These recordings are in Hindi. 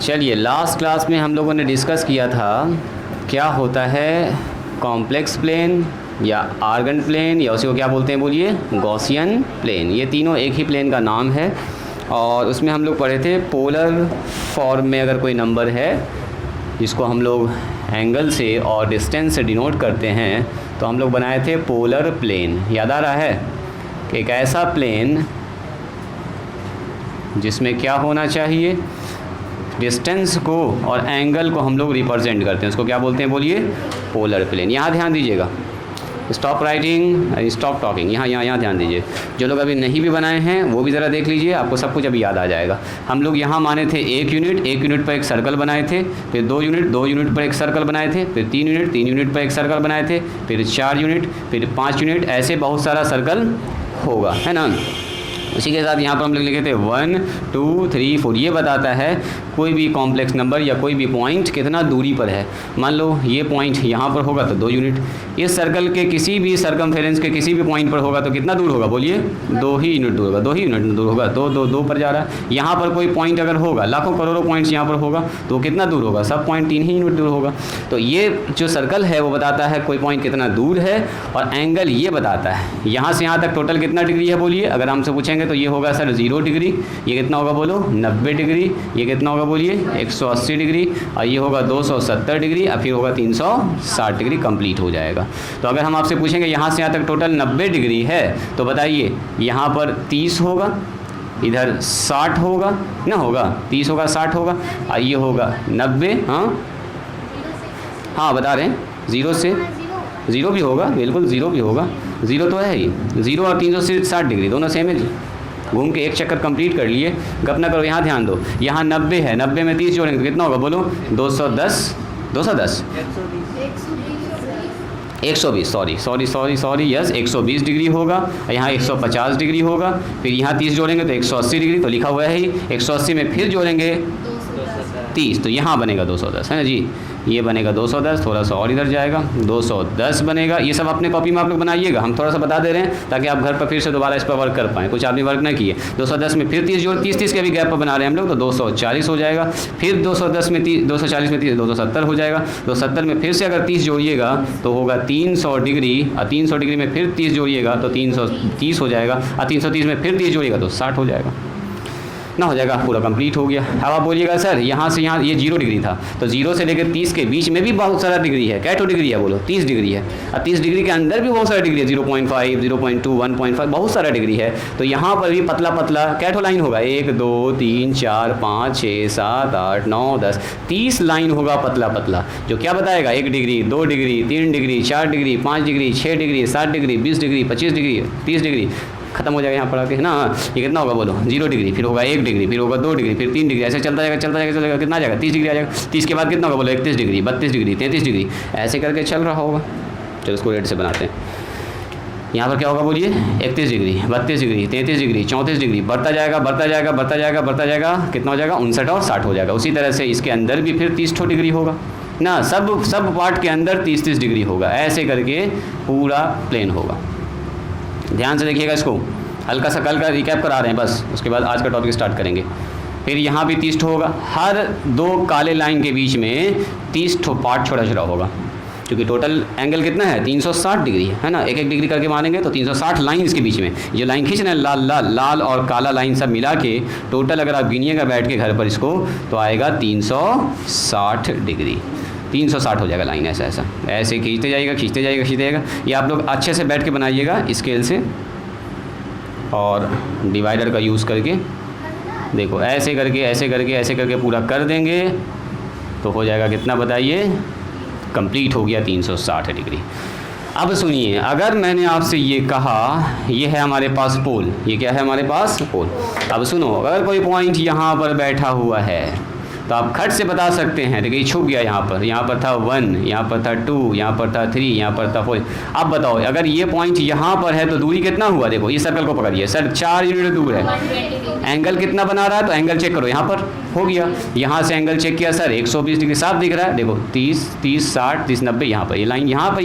चलिए, लास्ट क्लास में हम लोगों ने डिस्कस किया था क्या होता है कॉम्प्लेक्स प्लेन या आर्गन प्लेन या उसी को क्या बोलते हैं बोलिए, गॉसियन प्लेन। ये तीनों एक ही प्लेन का नाम है और उसमें हम लोग पढ़े थे पोलर फॉर्म में अगर कोई नंबर है जिसको हम लोग एंगल से और डिस्टेंस से डिनोट करते हैं तो हम लोग बनाए थे पोलर प्लेन। याद आ रहा है कि एक ऐसा प्लेन जिसमें क्या होना चाहिए, डिस्टेंस को और एंगल को हम लोग रिप्रेजेंट करते हैं, उसको क्या बोलते हैं बोलिए, पोलर प्लेन। यहाँ ध्यान दीजिएगा, स्टॉप राइटिंग, स्टॉप टॉकिंग, यहाँ ध्यान दीजिए। जो लोग अभी नहीं भी बनाए हैं वो भी ज़रा देख लीजिए, आपको सब कुछ अभी याद आ जाएगा। हम लोग यहाँ माने थे 1 यूनिट पर एक सर्कल बनाए थे, फिर 2 यूनिट पर एक सर्कल बनाए थे, फिर 3 यूनिट पर एक सर्कल बनाए थे, फिर 4 यूनिट, फिर 5 यूनिट, ऐसे बहुत सारा सर्कल होगा, है ना। उसी के साथ यहाँ पर हम लोग लिखे थे 1 2 3 4। ये बताता है कोई भी कॉम्प्लेक्स नंबर या कोई भी पॉइंट कितना दूरी पर है। मान लो ये पॉइंट यहाँ पर होगा तो 2 यूनिट, इस सर्कल के किसी भी सर्कमफेरेंस के किसी भी पॉइंट पर होगा तो कितना दूर होगा बोलिए, 2 ही यूनिट दूर होगा, 2 ही यूनिट दूर होगा, 2 पर जा रहा है। यहाँ पर कोई पॉइंट अगर होगा, लाखों करोड़ों पॉइंट्स यहाँ पर होगा तो कितना दूर होगा, सब पॉइंट 3 ही यूनिट दूर होगा। तो ये जो सर्कल है वो बताता है कोई पॉइंट कितना दूर है, और एंगल ये बताता है यहाँ से यहाँ तक टोटल कितना डिग्री है बोलिए। अगर हमसे पूछेंगे तो ये होगा सर 0 डिग्री, ये कितना होगा बोलो 90 डिग्री, ये कितना होगा बोलिए 180 डिग्री, और ये होगा 270 डिग्री, और फिर होगा 360 डिग्री, कंप्लीट हो जाएगा। तो अगर हम आपसे पूछेंगे यहाँ से यहाँ तक टोटल 90 डिग्री है तो बताइए यहाँ पर 30 होगा, इधर 60 होगा ना, होगा 30 होगा 60 होगा, और ये होगा 90। हाँ बता रहे हैं, 0 से 0 भी होगा, बिल्कुल 0 भी होगा, 0 तो है ही, 0 और 360 डिग्री दोनों सेम है जी। घूम के एक चक्कर कंप्लीट कर लिए, गप ना करो। यहाँ ध्यान दो, यहाँ 90 है, 90 में 30 जोड़ेंगे तो कितना होगा बोलो, 210 120, सॉरी यस 120 डिग्री होगा, यहाँ 150 डिग्री होगा, फिर यहाँ 30 जोड़ेंगे तो 180 डिग्री, तो लिखा हुआ है ही। 180 में फिर जोड़ेंगे 30 तो यहाँ बनेगा 210, है ना जी। ये बनेगा 210, थोड़ा सा और इधर जाएगा 210 बनेगा। ये सब अपने कॉपी में आप लोग बनाइएगा, हम थोड़ा सा बता दे रहे हैं ताकि आप घर पर फिर से दोबारा इस पर वर्क कर पाएँ। कुछ आदमी वर्क ना किए। 210 में फिर 30 जोड़, 30 के भी गैप पर बना रहे हैं हम लोग, तो 240 हो जाएगा। फिर 210 में 240 में 30 270 हो जाएगा। 270 में फिर से अगर 30 जोड़िएगा तो होगा 300 डिग्री, और 300 डिग्री में फिर 30 जोड़िएगा तो 330 हो जाएगा, और 330 में फिर 30 जोड़िएगा तो 60 हो जाएगा ना, हो जाएगा, पूरा कंप्लीट हो गया। अब आप बोलिएगा सर यहाँ से यहाँ ये 0 डिग्री था, तो 0 से लेकर 30 के बीच में भी बहुत सारा डिग्री है। क्या डिग्री है बोलो, 30 डिग्री है, और 30 डिग्री के अंदर भी बहुत सारा डिग्री है, 0.5 0.2 1.5 बहुत सारा डिग्री है। तो यहाँ पर भी पतला पतला क्या लाइन होगा, 1 2 3 4 5 6 7 8 9 10 30 लाइन होगा पतला पतला, जो क्या बताएगा 1 degree 2 degree 3 degree 4 degree 5 degree 6 degree 7 degree 20 degree 25 degree 30 degree, खत्म हो जाएगा यहाँ पर आके, है ना। ये कितना होगा बोलो, 0 डिग्री, फिर होगा 1 डिग्री, फिर होगा 2 डिग्री, फिर 3 डिग्री, ऐसे चलता जाएगा, कितना आ जाएगा 30 डिग्री आ जाएगा। 30 के बाद कितना होगा बोलो, 31 डिग्री 32 डिग्री 33 डिग्री, ऐसे करके चल रहा होगा। चलो इसको रेड से बनाते हैं। यहाँ पर क्या होगा बोलिए, 31 डिग्री 32 डिग्री 33 डिग्री 34 डिग्री, बढ़ता जाएगा, कितना हो जाएगा 59 और 60 हो जाएगा। उसी तरह से इसके अंदर भी फिर 30 डिग्री होगा ना, सब पार्ट के अंदर 30 डिग्री होगा, ऐसे करके पूरा प्लेन होगा। ध्यान से देखिएगा इसको, हल्का सा कल का रिकैप करा रहे हैं बस, उसके बाद आज का टॉपिक स्टार्ट करेंगे। फिर यहाँ भी 30 होगा, हर 2 काले लाइन के बीच में 30 पार्ट छोटा छोटा होगा, क्योंकि टोटल एंगल कितना है 360 डिग्री है ना। 1 डिग्री करके मानेंगे तो 360 लाइन इसके बीच में, ये लाइन खींच रहे हैं लाल और काला लाइन सब मिला के टोटल अगर आप गिनिएगा बैठ के घर पर इसको तो आएगा 360 डिग्री, 360 हो जाएगा लाइन। ऐसे खींचते जाइएगा। ये आप लोग अच्छे से बैठ के बनाइएगा स्केल से और डिवाइडर का यूज़ करके। देखो ऐसे करके पूरा कर देंगे तो हो जाएगा कितना बताइए, कंप्लीट हो गया 360 डिग्री। अब सुनिए, अगर मैंने आपसे ये कहा ये है हमारे पास पोल, ये क्या है हमारे पास पोल। अब सुनो, अगर कोई पॉइंट यहाँ पर बैठा हुआ है तो आप खट से बता सकते हैं, देखिए छुप गया यहाँ पर था 1, यहाँ पर था 2, यहाँ पर था 3, यहाँ पर था 4। अब बताओ अगर ये पॉइंट यहाँ पर है तो दूरी कितना हुआ, देखो इस सर्कल को पकड़िए सर, 4 यूनिट दूर है। एंगल कितना बना रहा है तो एंगल चेक करो, यहाँ पर हो गया, यहाँ से एंगल चेक किया सर 120 डिग्री साफ दिख रहा है। देखो 30 60 30 90, यहाँ पर ये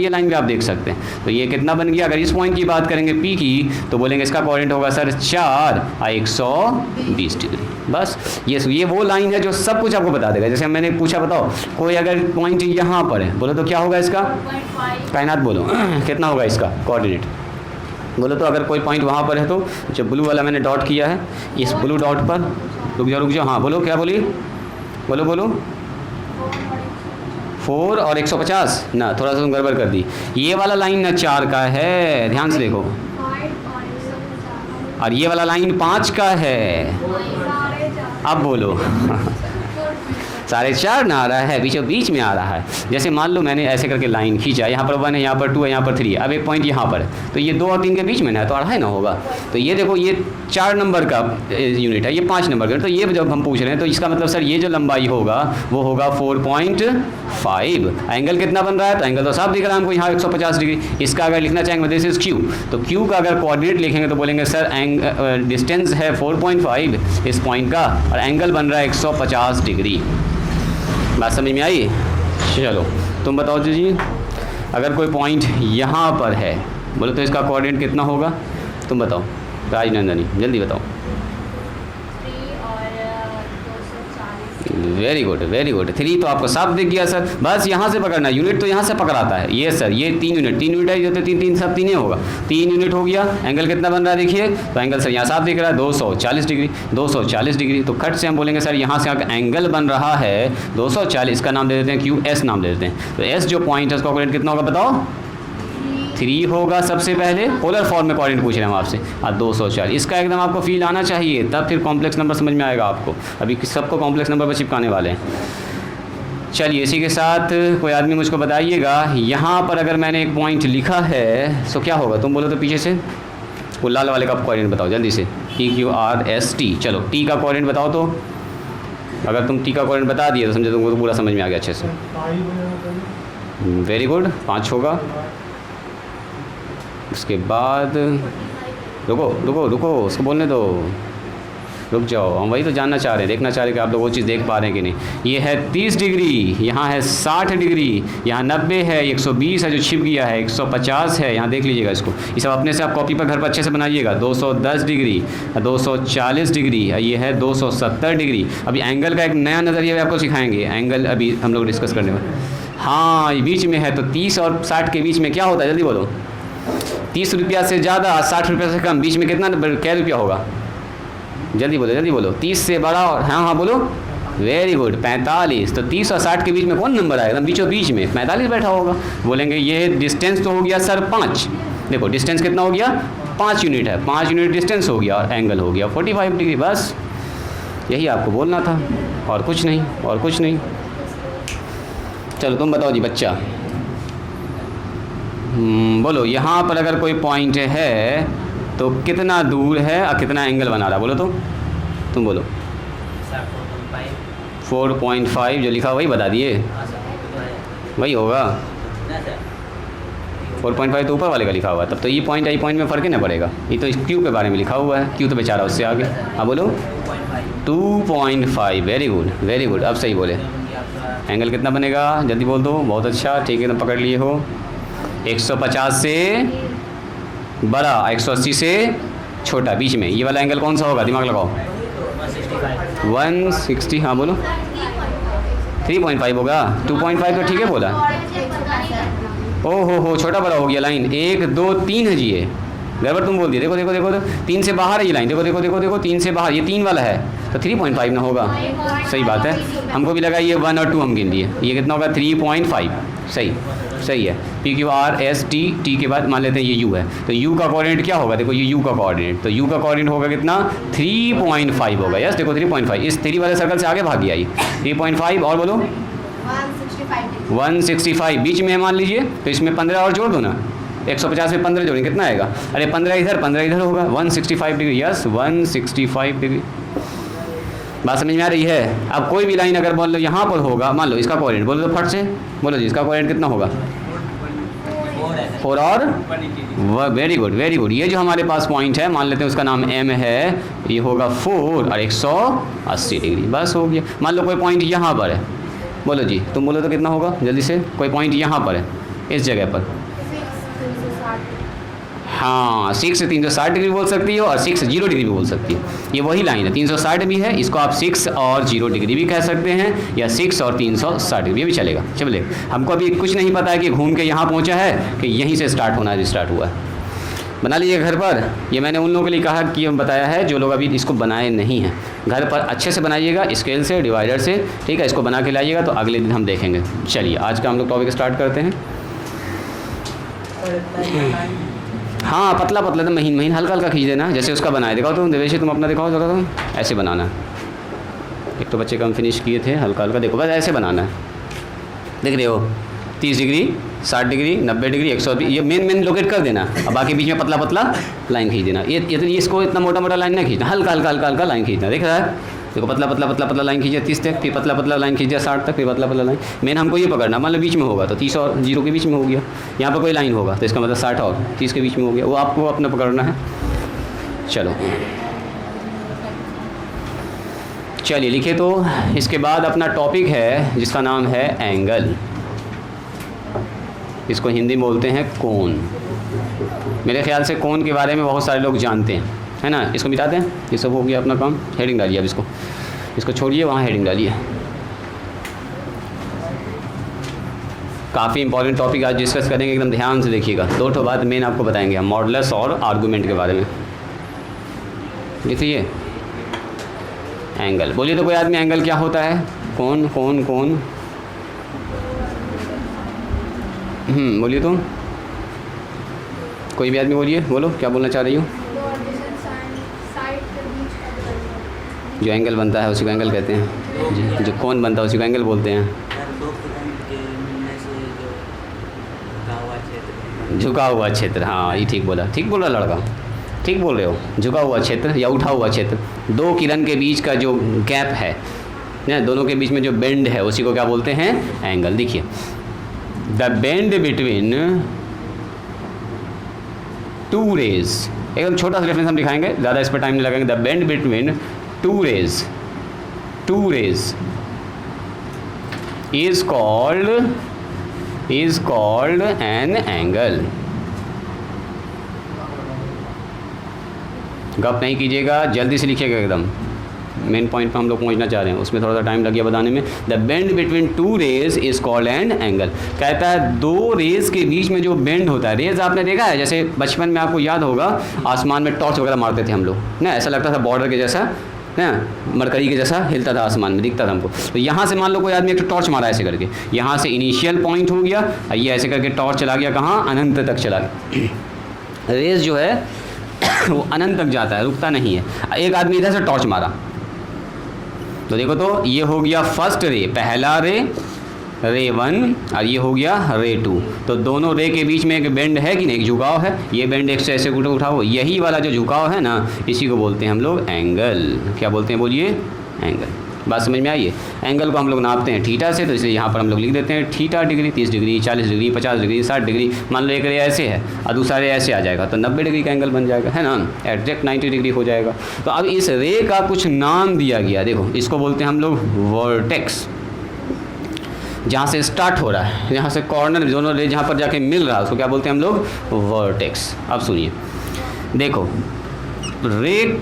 लाइन भी आप देख सकते हैं। तो ये कितना बन गया, अगर इस पॉइंट की बात करेंगे P की तो बोलेंगे इसका कोऑर्डिनेट होगा सर 4 120 डिग्री। बस ये वो लाइन है जो सब कुछ कुछ आपको बता देगा। जैसे मैंने पूछा बताओ कोई अगर पॉइंट यहाँ पर है, बोलो तो क्या होगा इसका? कायनात बोलो कितना होगा इसका कोऑर्डिनेट? बोलो तो अगर कोई पॉइंट वहाँ पर है तो जो ब्लू वाला मैंने डॉट किया है, इस ब्लू डॉट पर रुक जाओ। हाँ बोलो, क्या बोली? बोलो 4 और 150 ना, थोड़ा सा गड़बड़ कर दी। ये वाला लाइन ना 4 का है, ध्यान से देखो, और ये वाला लाइन 5 का है। अब बोलो 4.5 ना आ रहा है, बीच में आ रहा है। जैसे मान लो मैंने ऐसे करके लाइन खींचा, यहाँ पर 1 है, यहाँ पर 2 है, यहाँ पर 3 है, अब एक पॉइंट यहाँ पर है, तो ये 2 और 3 के बीच में ना है, तो 2.5 ना होगा। तो ये देखो ये 4 नंबर का यूनिट है, ये 5 नंबर का, तो ये जब हम पूछ रहे हैं तो इसका मतलब सर ये जो लंबाई होगा वो होगा 4.5। एंगल कितना बन रहा है? तो एंगल तो साफ दिख रहा है हमको यहाँ 150 डिग्री। इसका अगर लिखना चाहेंगे दिस इज क्यू, तो क्यू का अगर कोऑर्डिनेट लिखेंगे तो बोलेंगे सर डिस्टेंस है 4.5 इस पॉइंट का, और एंगल बन रहा है 150 डिग्री। बात समझ में आई? चलो तुम बताओ जी, अगर कोई पॉइंट यहाँ पर है, बोलो तो इसका कोऑर्डिनेट कितना होगा? तुम बताओ राजनंदनी, जल्दी बताओ। 3 और 240। वेरी गुड 3 तो आपको साफ दिख गया सर। बस यहाँ से पकड़ना, यूनिट तो यहाँ से पकड़ाता है। ये सर ये 3 यूनिट है, जो तो 3 सब 3 होगा, 3 यूनिट हो गया। एंगल कितना बन रहा है देखिए, तो एंगल सर यहाँ साफ दिख रहा है 240 डिग्री। 240 डिग्री तो खट से हम बोलेंगे सर यहाँ से एंगल बन रहा है 240, इसका नाम दे देते हैं क्यू, एस नाम दे देते हैं। तो एस जो पॉइंट है उसका कोऑर्डिनेट कितना होगा बताओ? 3 होगा सबसे पहले, पोलर फॉर्म में कोऑर्डिनेट पूछ रहे हैं हम आपसे, और 240। इसका एकदम आपको फील आना चाहिए, तब फिर कॉम्प्लेक्स नंबर समझ में आएगा आपको। अभी सबको कॉम्प्लेक्स नंबर पर चिपकाने वाले हैं। चलिए इसी के साथ कोई आदमी मुझको बताइएगा, यहाँ पर अगर मैंने एक पॉइंट लिखा है तो क्या होगा? तुम बोलो तो पीछे से वो लाल वाले का कोऑर्डिनेट बताओ जल्दी से। PQRST। चलो टी का कोऑर्डिनेट बताओ तो। अगर तुम टी का कोऑर्डिनेट बता दिए तो समझो तुमको तो पूरा समझ में आ गया अच्छे से। वेरी गुड, 5 होगा। उसके बाद रुको उसको बोलने दो, रुक जाओ, हम वही तो जानना चाह रहे हैं, देखना चाह रहे हैं कि आप लोग वो चीज़ देख पा रहे हैं कि नहीं। ये है 30 डिग्री, यहाँ है 60 डिग्री, यहाँ 90 है, 120 है जो छिप गया है, 150 है, यहाँ देख लीजिएगा इसको। ये सब अपने से आप कॉपी पर घर पर अच्छे से बनाइएगा। 210 डिग्री, 240 डिग्री, ये है 270 डिग्री। अभी एंगल का एक नया नज़रिया भी आपको सिखाएंगे, एंगल अभी हम लोग डिस्कस करने में। हाँ ये बीच में है, तो 30 और 60 के बीच में क्या होता है जल्दी बोलो? 30 रुपया से ज़्यादा, 60 रुपये से कम, बीच में कितना क्या रुपया होगा? जल्दी बोलो 30 से बड़ा और हाँ बोलो। Very good 45। तो 30 और 60 के बीच में कौन नंबर आएगा? बीचों बीच में 45 बैठा होगा। बोलेंगे ये डिस्टेंस तो हो गया सर 5। देखो डिस्टेंस कितना हो गया? 5 यूनिट है, 5 यूनिट डिस्टेंस हो गया और एंगल हो गया 45 डिग्री। बस यही आपको बोलना था, और कुछ नहीं। चलो तुम बताओ जी बच्चा, बोलो यहाँ पर अगर कोई पॉइंट है तो कितना दूर है और कितना एंगल बना रहा है? बोलो तो, तुम बोलो। 4.5 जो लिखा वही बता दिए, वही होगा। 4.5 तो ऊपर वाले का लिखा हुआ है, तब तो ये पॉइंट में फ़र्क ही ना पड़ेगा। ये तो क्यू के बारे में लिखा हुआ है, क्यू तो बेचारा उससे आगे। हाँ बोलो 2.5। वेरी गुड अब सही बोले। एंगल कितना बनेगा जल्दी बोल दो। बहुत अच्छा, ठीक है तो पकड़ लिए हो। 150 से बड़ा, 180 से छोटा, बीच में ये वाला एंगल कौन सा होगा? दिमाग लगाओ। 160। हाँ बोलो 3.5 होगा। 2.5 तो ठीक है बोला। ओहो छोटा बड़ा हो गया लाइन। 1 2 3 है जी, ये गड़बड़ तुम बोल दिए। देखो 3 से बाहर है ये लाइन। देखो 3 से बाहर, ये 3 वाला है तो 3.5 ना होगा। सही बात है, हमको भी लगा ये 1 और 2 हम गिन दिए। ये कितना होगा? 3.5। सही है। PQRST, टी के बाद मान लेते हैं ये U है, तो U का कोऑर्डिनेट क्या होगा? देखो ये U का कोऑर्डिनेट, तो U का कोऑर्डिनेट होगा कितना? 3.5 होगा। यस देखो 3.5, इस 3 वाले सर्कल से आगे भाग गया ये 3.5। और बोलो 165 बीच में है मान लीजिए, तो इसमें 15 और जोड़ दो ना। 150 में 15 जोड़ेंगे कितना आएगा? अरे 15 इधर होगा। 165 डिग्री। Yes 165 degree. बात समझ में आ रही है? अब कोई भी लाइन अगर बोल लो यहाँ पर होगा, मान लो इसका कोऑर्डिनेट बोलो तो फट से बोलो जी, इसका कोऑर्डिनेट कितना होगा? 4 और वेरी गुड। ये जो हमारे पास पॉइंट है मान लेते हैं उसका नाम M है, ये होगा 4 और 180 डिग्री। बस हो गया। मान लो कोई पॉइंट यहाँ पर है, बोलो जी तुम बोलो तो कितना होगा जल्दी से? कोई पॉइंट यहाँ पर है इस जगह पर। हाँ 6 से 360 डिग्री बोल सकती हो और 6 से 0 डिग्री भी बोल सकती हो। ये वही लाइन है, 360 भी है, इसको आप 6 और 0 डिग्री भी कह सकते हैं, या 6 और 360 डिग्री भी चलेगा। चलिए, हमको अभी कुछ नहीं पता है कि घूम के यहाँ पहुँचा है कि यहीं से स्टार्ट होना है, स्टार्ट हुआ है। बना लीजिए घर पर। ये मैंने उन लोगों के लिए कहा कि हम बताया है जो लोग अभी इसको बनाए नहीं हैं। घर पर अच्छे से बनाइएगा, स्केल से, डिवाइडर से, ठीक है। इसको बना के लाइएगा तो अगले दिन हम देखेंगे। चलिए आज का हम लोग टॉपिक स्टार्ट करते हैं। हाँ पतला पतला तो महीन महीन हल्का हल्का खींच देना, जैसे उसका बनाए। दिखाओ तुम देवेश, तुम अपना दिखाओ जरा, तुम ऐसे बनाना है। एक तो बच्चे कम फिनिश किए थे, हल्का हल्का देखो, बस ऐसे बनाना है। देख रहे हो 30 डिग्री, 60 डिग्री, 90 डिग्री, 120, ये मेन लोकेट कर देना। अब बाकी बीच में पतला पतला लाइन खींच देना। ये तो इसको इतना मोटा मोटा लाइन ना खींचना, हल्का हल्का हल्का हल्का लाइन खींचना। दिख रहा है, देखो पतला पतला पतला पतला लाइन खींचे 30 तक, फिर पतला पतला लाइन खींचे 60 तक, फिर पतला पतला लाइन। मेन हमको ये पकड़ना, मान लो बीच में होगा तो 30 और 0 के बीच में हो गया। यहाँ पर कोई लाइन होगा तो इसका मतलब 60 और 30 के बीच में हो गया, वो आपको अपना पकड़ना है। चलो चलिए लिखे। तो इसके बाद अपना टॉपिक है जिसका नाम है एंगल। इसको हिंदी में बोलते हैं कोण। मेरे ख्याल से कोण के बारे में बहुत सारे लोग जानते हैं, है ना। इसको मिटाते हैं, ये सब हो गया अपना काम। हेडिंग डालिए अब इसको छोड़िए, वहाँ हेडिंग डालिए। काफ़ी इंपॉर्टेंट टॉपिक आज डिस्कस करेंगे, एकदम ध्यान से देखिएगा। 2 ठो बात मेन आपको बताएंगे हम, मॉडुलस और आर्गूमेंट के बारे में। देखिए एंगल, बोलिए तो कोई आदमी एंगल क्या होता है? कोण कोण कोण, बोलिए तुम, कोई भी आदमी बोलिए, बोलो क्या बोलना चाह रही हो। जो एंगल बनता है उसी को एंगल कहते हैं जी। जो कोण बनता है उसी को एंगल बोलते हैं। झुका हुआ क्षेत्र, हाँ ये ठीक बोला, ठीक बोल रहा लड़का, ठीक बोल रहे हो। झुका हुआ क्षेत्र या उठा हुआ क्षेत्र, 2 किरण के बीच का जो गैप है ना, दोनों के बीच में जो बेंड है उसी को क्या बोलते हैं? एंगल। देखिए द बेंड बिटवीन 2 रेज, एकदम छोटा सा रेफरेंस हम दिखाएंगे, ज़्यादा इस पर टाइम नहीं लगाएंगे। The bend between 2 rays is called an angle। गप नहीं कीजिएगा, जल्दी से लिखिएगा एकदम। मेन पॉइंट पर हम लोग पहुंचना चाह रहे हैं, उसमें थोड़ा सा टाइम लग गया बताने में। The bend between 2 rays is called an angle. कहता है 2 रेज के बीच में जो बेंड होता है, रेज आपने देखा है, जैसे बचपन में आपको याद होगा आसमान में टॉर्च वगैरह मारते थे हम लोग ना, ऐसा लगता था बॉर्डर के जैसा ना, मरकरी के जैसा हिलता था आसमान में, दिखता था हमको। तो यहाँ से मान लो कोई आदमी एक टॉर्च मारा ऐसे करके, यहाँ से इनिशियल पॉइंट हो गया, ये ऐसे करके टॉर्च चला गया कहाँ? अनंत तक चला गया। रेज जो है वो अनंत तक जाता है, रुकता नहीं है। एक आदमी इधर से टॉर्च मारा तो देखो, तो ये हो गया फर्स्ट रे, पहला रे, रे 1, और ये हो गया रे 2। तो दोनों रे के बीच में एक बेंड है कि नहीं, एक झुकाव है। ये बेंड एक से ऐसे उठाओ, यही वाला जो झुकाव है ना, इसी को बोलते हैं हम लोग एंगल। क्या बोलते हैं बोलिए? एंगल। बात समझ में आई है? एंगल को हम लोग नापते हैं थीटा से, तो इसलिए यहाँ पर हम लोग लिख देते हैं theta degree, 30 degree, 40 degree, 50 degree, 60 degree. मान लो एक रे ऐसे है और दूसरा रे ऐसे आ जाएगा तो 90 डिग्री का एंगल बन जाएगा, है ना, एग्जैक्ट 90 डिग्री हो जाएगा। तो अब इस रे का कुछ नाम दिया गया, देखो इसको बोलते हैं हम लोग वर्टेक्स। जहाँ से स्टार्ट हो रहा है, जहाँ से कॉर्नर दोनों रे जहाँ पर जाके मिल रहा है उसको क्या बोलते हैं हम लोग? वर्टेक्स। अब सुनिए, देखो रे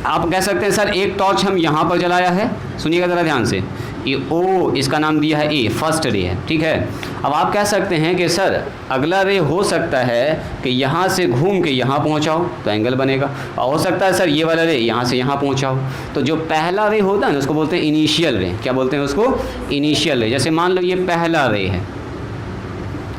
आप कह सकते हैं सर एक टॉर्च हम यहाँ पर जलाया है, सुनिएगा ज़रा ध्यान से, ये ओ इसका नाम दिया है ए, फर्स्ट रे है, ठीक है। अब आप कह सकते हैं कि सर अगला रे हो सकता है कि यहाँ से घूम के यहाँ पहुँचाओ तो एंगल बनेगा, और हो सकता है सर ये वाला रे यहाँ से यहाँ पहुँचाओ। तो जो पहला रे होता है ना उसको बोलते हैं इनिशियल रे। क्या बोलते हैं उसको? इनिशियल रे। जैसे मान लो ये पहला रे है,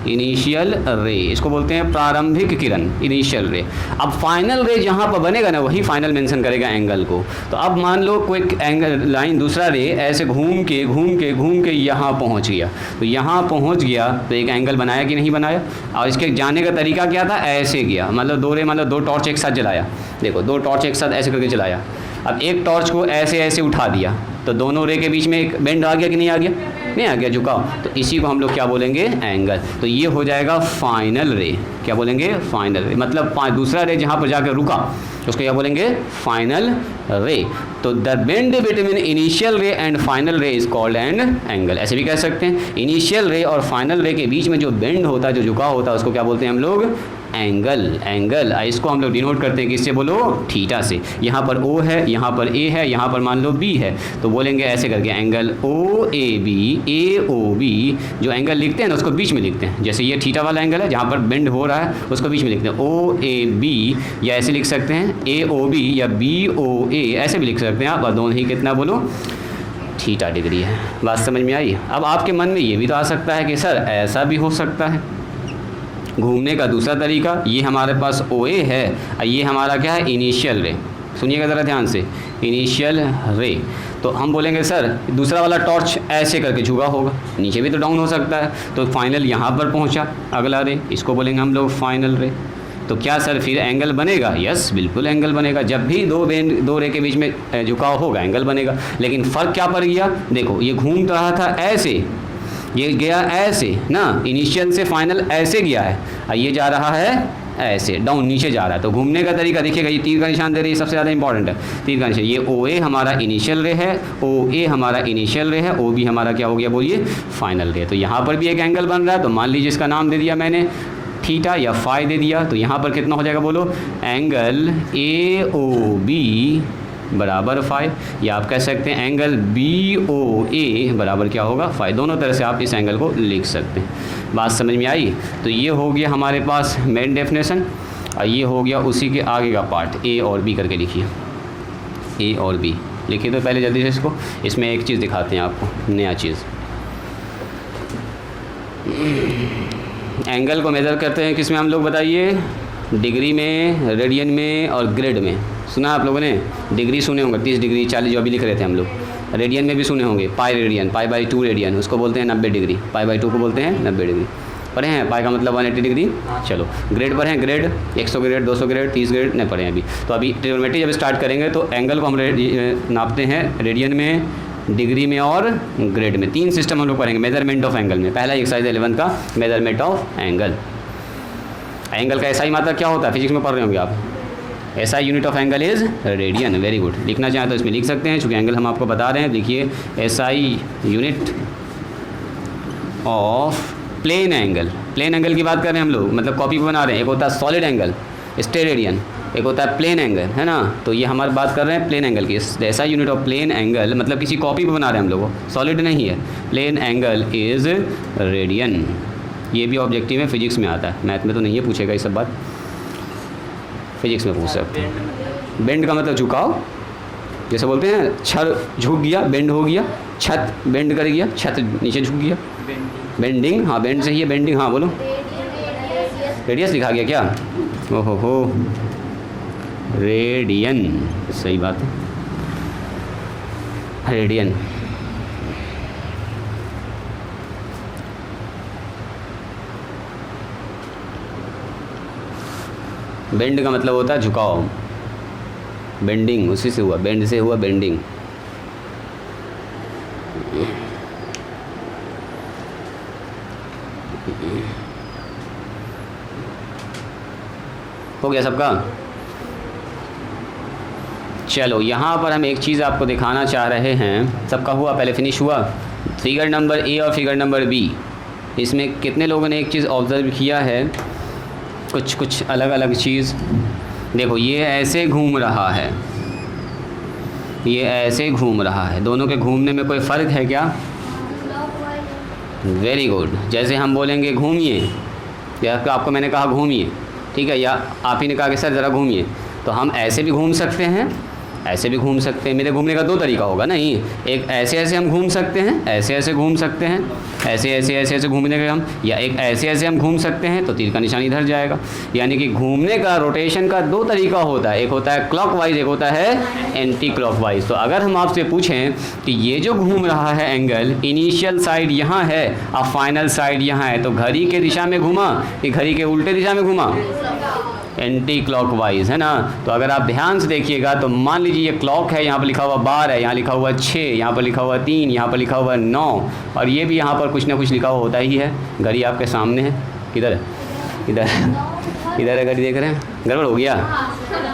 इनिशियल रे, इसको बोलते हैं प्रारंभिक किरण, इनिशियल रे। अब फाइनल रे जहाँ पर बनेगा ना वही फाइनल मेंशन करेगा एंगल को। तो अब मान लो कोई एंगल लाइन, दूसरा रे ऐसे घूम के यहाँ पहुँच गया, तो यहाँ पहुँच गया तो एक एंगल बनाया कि नहीं बनाया? और इसके जाने का तरीका क्या था? ऐसे गया, मतलब 2 रे, मतलब 2 टॉर्च एक साथ जलाया, देखो 2 टॉर्च एक साथ ऐसे करके जलाया। अब एक टॉर्च को ऐसे ऐसे उठा दिया तो दोनों रे के बीच में एक बेंड आ गया कि नहीं आ गया? नहीं आ गया, झुकाव। तो इसी को हम लोग क्या बोलेंगे? एंगल। तो ये हो जाएगा फाइनल रे। क्या बोलेंगे? फाइनल रे। मतलब दूसरा रे जहाँ पर जाकर रुका उसको क्या बोलेंगे? फाइनल रे। तो द बेंड बिटवीन इनिशियल रे एंड फाइनल रे इज कॉल्ड एन एंगल। ऐसे भी कह सकते हैं, इनिशियल रे और फाइनल रे के बीच में जो बेंड होता है, जो झुकाव होता है, उसको क्या बोलते हैं हम लोग? एंगल इसको हम लोग डिनोट करते हैं किससे बोलो, थीटा से। यहाँ पर O है, यहाँ पर A है, यहाँ पर मान लो B है, तो बोलेंगे ऐसे करके एंगल OAB, AOB, जो एंगल लिखते हैं ना उसको बीच में लिखते हैं। जैसे ये थीटा वाला एंगल है जहाँ पर बेंड हो रहा है उसको बीच में लिखते हैं OAB, या ऐसे लिख सकते हैं AOB या BOA, ऐसे भी लिख सकते हैं आप। और दोनों ही कितना बोलो, थीटा डिग्री है। बात समझ में आई। अब आपके मन में ये भी तो आ सकता है कि सर ऐसा भी हो सकता है। घूमने का दूसरा तरीका, ये हमारे पास OA है और ये हमारा क्या है, इनिशियल रे। सुनिएगा ज़रा ध्यान से, इनिशियल रे। तो हम बोलेंगे सर दूसरा वाला टॉर्च ऐसे करके झुका होगा, नीचे भी तो डाउन हो सकता है, तो फाइनल यहाँ पर पहुँचा अगला रे, इसको बोलेंगे हम लोग फाइनल रे। तो क्या सर फिर एंगल बनेगा? यस, बिल्कुल एंगल बनेगा। जब भी दो रे के बीच में झुकाव होगा एंगल बनेगा। लेकिन फ़र्क क्या पड़ गया, देखो ये घूम रहा था ऐसे, ये गया ऐसे ना, इनिशियल से फाइनल ऐसे गया है, और ये जा रहा है ऐसे डाउन नीचे जा रहा है। तो घूमने का तरीका देखिएगा, ये तीर का निशान दे रही है, सबसे ज़्यादा इंपॉर्टेंट है तीर का निशान। ये OA हमारा इनिशियल रे है, OA हमारा इनिशियल रे है, OB हमारा क्या हो गया बोलिए, फाइनल रे। तो यहाँ पर भी एक एंगल बन रहा है, तो मान लीजिए इसका नाम दे दिया मैंने थीटा या फाई दे दिया। तो यहाँ पर कितना हो जाएगा बोलो, एंगल AOB बराबर फाई, या आप कह सकते हैं एंगल BOA बराबर क्या होगा, फाई। दोनों तरह से आप इस एंगल को लिख सकते हैं। बात समझ में आई। तो ये हो गया हमारे पास मेन डेफिनेशन, और ये हो गया उसी के आगे का पार्ट। A और B करके लिखिए, A और B लिखिए। तो पहले जल्दी से इसको, इसमें एक चीज़ दिखाते हैं आपको, नया चीज़। एंगल को मेज़र करते हैं किस में हम लोग बताइए, डिग्री में, रेडियन में और ग्रेड में। सुना आप लोगों ने, डिग्री सुने होंगे 30 डिग्री 40 जो अभी लिख रहे थे हम लोग। रेडियन में भी सुने होंगे pi radian, pi by 2 radian, उसको बोलते हैं 90 डिग्री। पाई बाई 2 को बोलते हैं 90 डिग्री। पढ़े हैं, पाई का मतलब 180 डिग्री। चलो ग्रेड पर हैं, ग्रेड 100 ग्रेड 200 ग्रेड 30 ग्रेड नहीं पढ़े हैं अभी। तो अभी ट्रिग्नोमेट्री जब स्टार्ट करेंगे तो एंगल को हम नापते हैं रेडियन में, डिग्री में और ग्रेड में। 3 सिस्टम हम लोग पढ़ेंगे मेजरमेंट ऑफ एंगल में। पहला एक्सरसाइज 11 का मेजरमेंट ऑफ एंगल। एंगल का SI मात्रा क्या होता है, फिजिक्स में पढ़ रहे होंगे आप। SI unit of angle is radian. Very good. लिखना चाहें तो इसमें लिख सकते हैं, चूँकि एंगल हम आपको बता रहे हैं। देखिए SI unit of plane angle. Plane angle की बात कर रहे हैं हम लोग, मतलब कॉपी पे बना रहे हैं। एक होता है सॉलिड एंगल, स्टेरेडियन, एक होता है प्लेन एंगल, है ना। तो ये हमारी बात कर रहे हैं प्लेन एंगल की। SI unit of plane angle मतलब किसी कॉपी पे बना रहे हैं हम लोग, सॉलिड नहीं है। Plane angle is radian. ये भी ऑब्जेक्टिव में, फिजिक्स में आता है, मैथ में तो नहीं है, पूछेगा ये सब बात, फिजिक्स में पूछ सकते हैं। बेंड का मतलब झुकाव, जैसे बोलते हैं छड़ झुक गया, बेंड हो गया, छत बेंड कर गया, छत नीचे झुक गया, बेंडिंग। हाँ बेंड सही है, बेंडिंग। हाँ बोलो, रेडियस लिखा गया क्या, ओहो हो, रेडियन, सही बात है, रेडियन। बेंड का मतलब होता है झुकाव, बेंडिंग उसी से हुआ, बेंड से हुआ बेंडिंग। हो गया सबका। चलो यहाँ पर हम एक चीज़ आपको दिखाना चाह रहे हैं। सबका हुआ, पहले फिनिश हुआ। फिगर नंबर A और फिगर नंबर B, इसमें कितने लोगों ने एक चीज़ ऑब्ज़र्व किया है, कुछ अलग अलग चीज़। देखो ये ऐसे घूम रहा है, ये ऐसे घूम रहा है, दोनों के घूमने में कोई फ़र्क है क्या? Very good. जैसे हम बोलेंगे घूमिए, या आपको मैंने कहा घूमिए, ठीक है, या आप ही ने कहा कि सर ज़रा घूमिए, तो हम ऐसे भी घूम सकते हैं, ऐसे भी घूम सकते हैं। मेरे घूमने का 2 तरीका होगा नहीं, एक ऐसे ऐसे हम घूम सकते हैं, ऐसे ऐसे घूम सकते हैं, ऐसे ऐसे ऐसे ऐसे घूमने के हम, या एक ऐसे ऐसे हम घूम सकते हैं, तो तीर का निशान इधर जाएगा। यानी कि घूमने का, रोटेशन का 2 तरीका होता है, एक होता है क्लॉकवाइज, एक होता है एंटी क्लॉकवाइज। तो अगर हम आपसे पूछें कि ये जो घूम रहा है एंगल, इनिशियल साइड यहाँ है और फाइनल साइड यहाँ है, तो घड़ी के दिशा में घूमा कि घड़ी के उल्टे दिशा में घूमा? एंटी क्लॉकवाइज, है ना। तो अगर आप ध्यान से देखिएगा तो मान लीजिए ये क्लॉक है, यहाँ पर लिखा हुआ 12 है, यहाँ लिखा हुआ 6, यहाँ पर लिखा हुआ 3, यहाँ पर लिखा हुआ 9, और ये भी यहाँ पर कुछ ना कुछ लिखा हुआ होता ही है। घड़ी आपके सामने है, किधर है, इधर इधर है, घड़ी देख रहे हैं, गड़बड़ हो गया।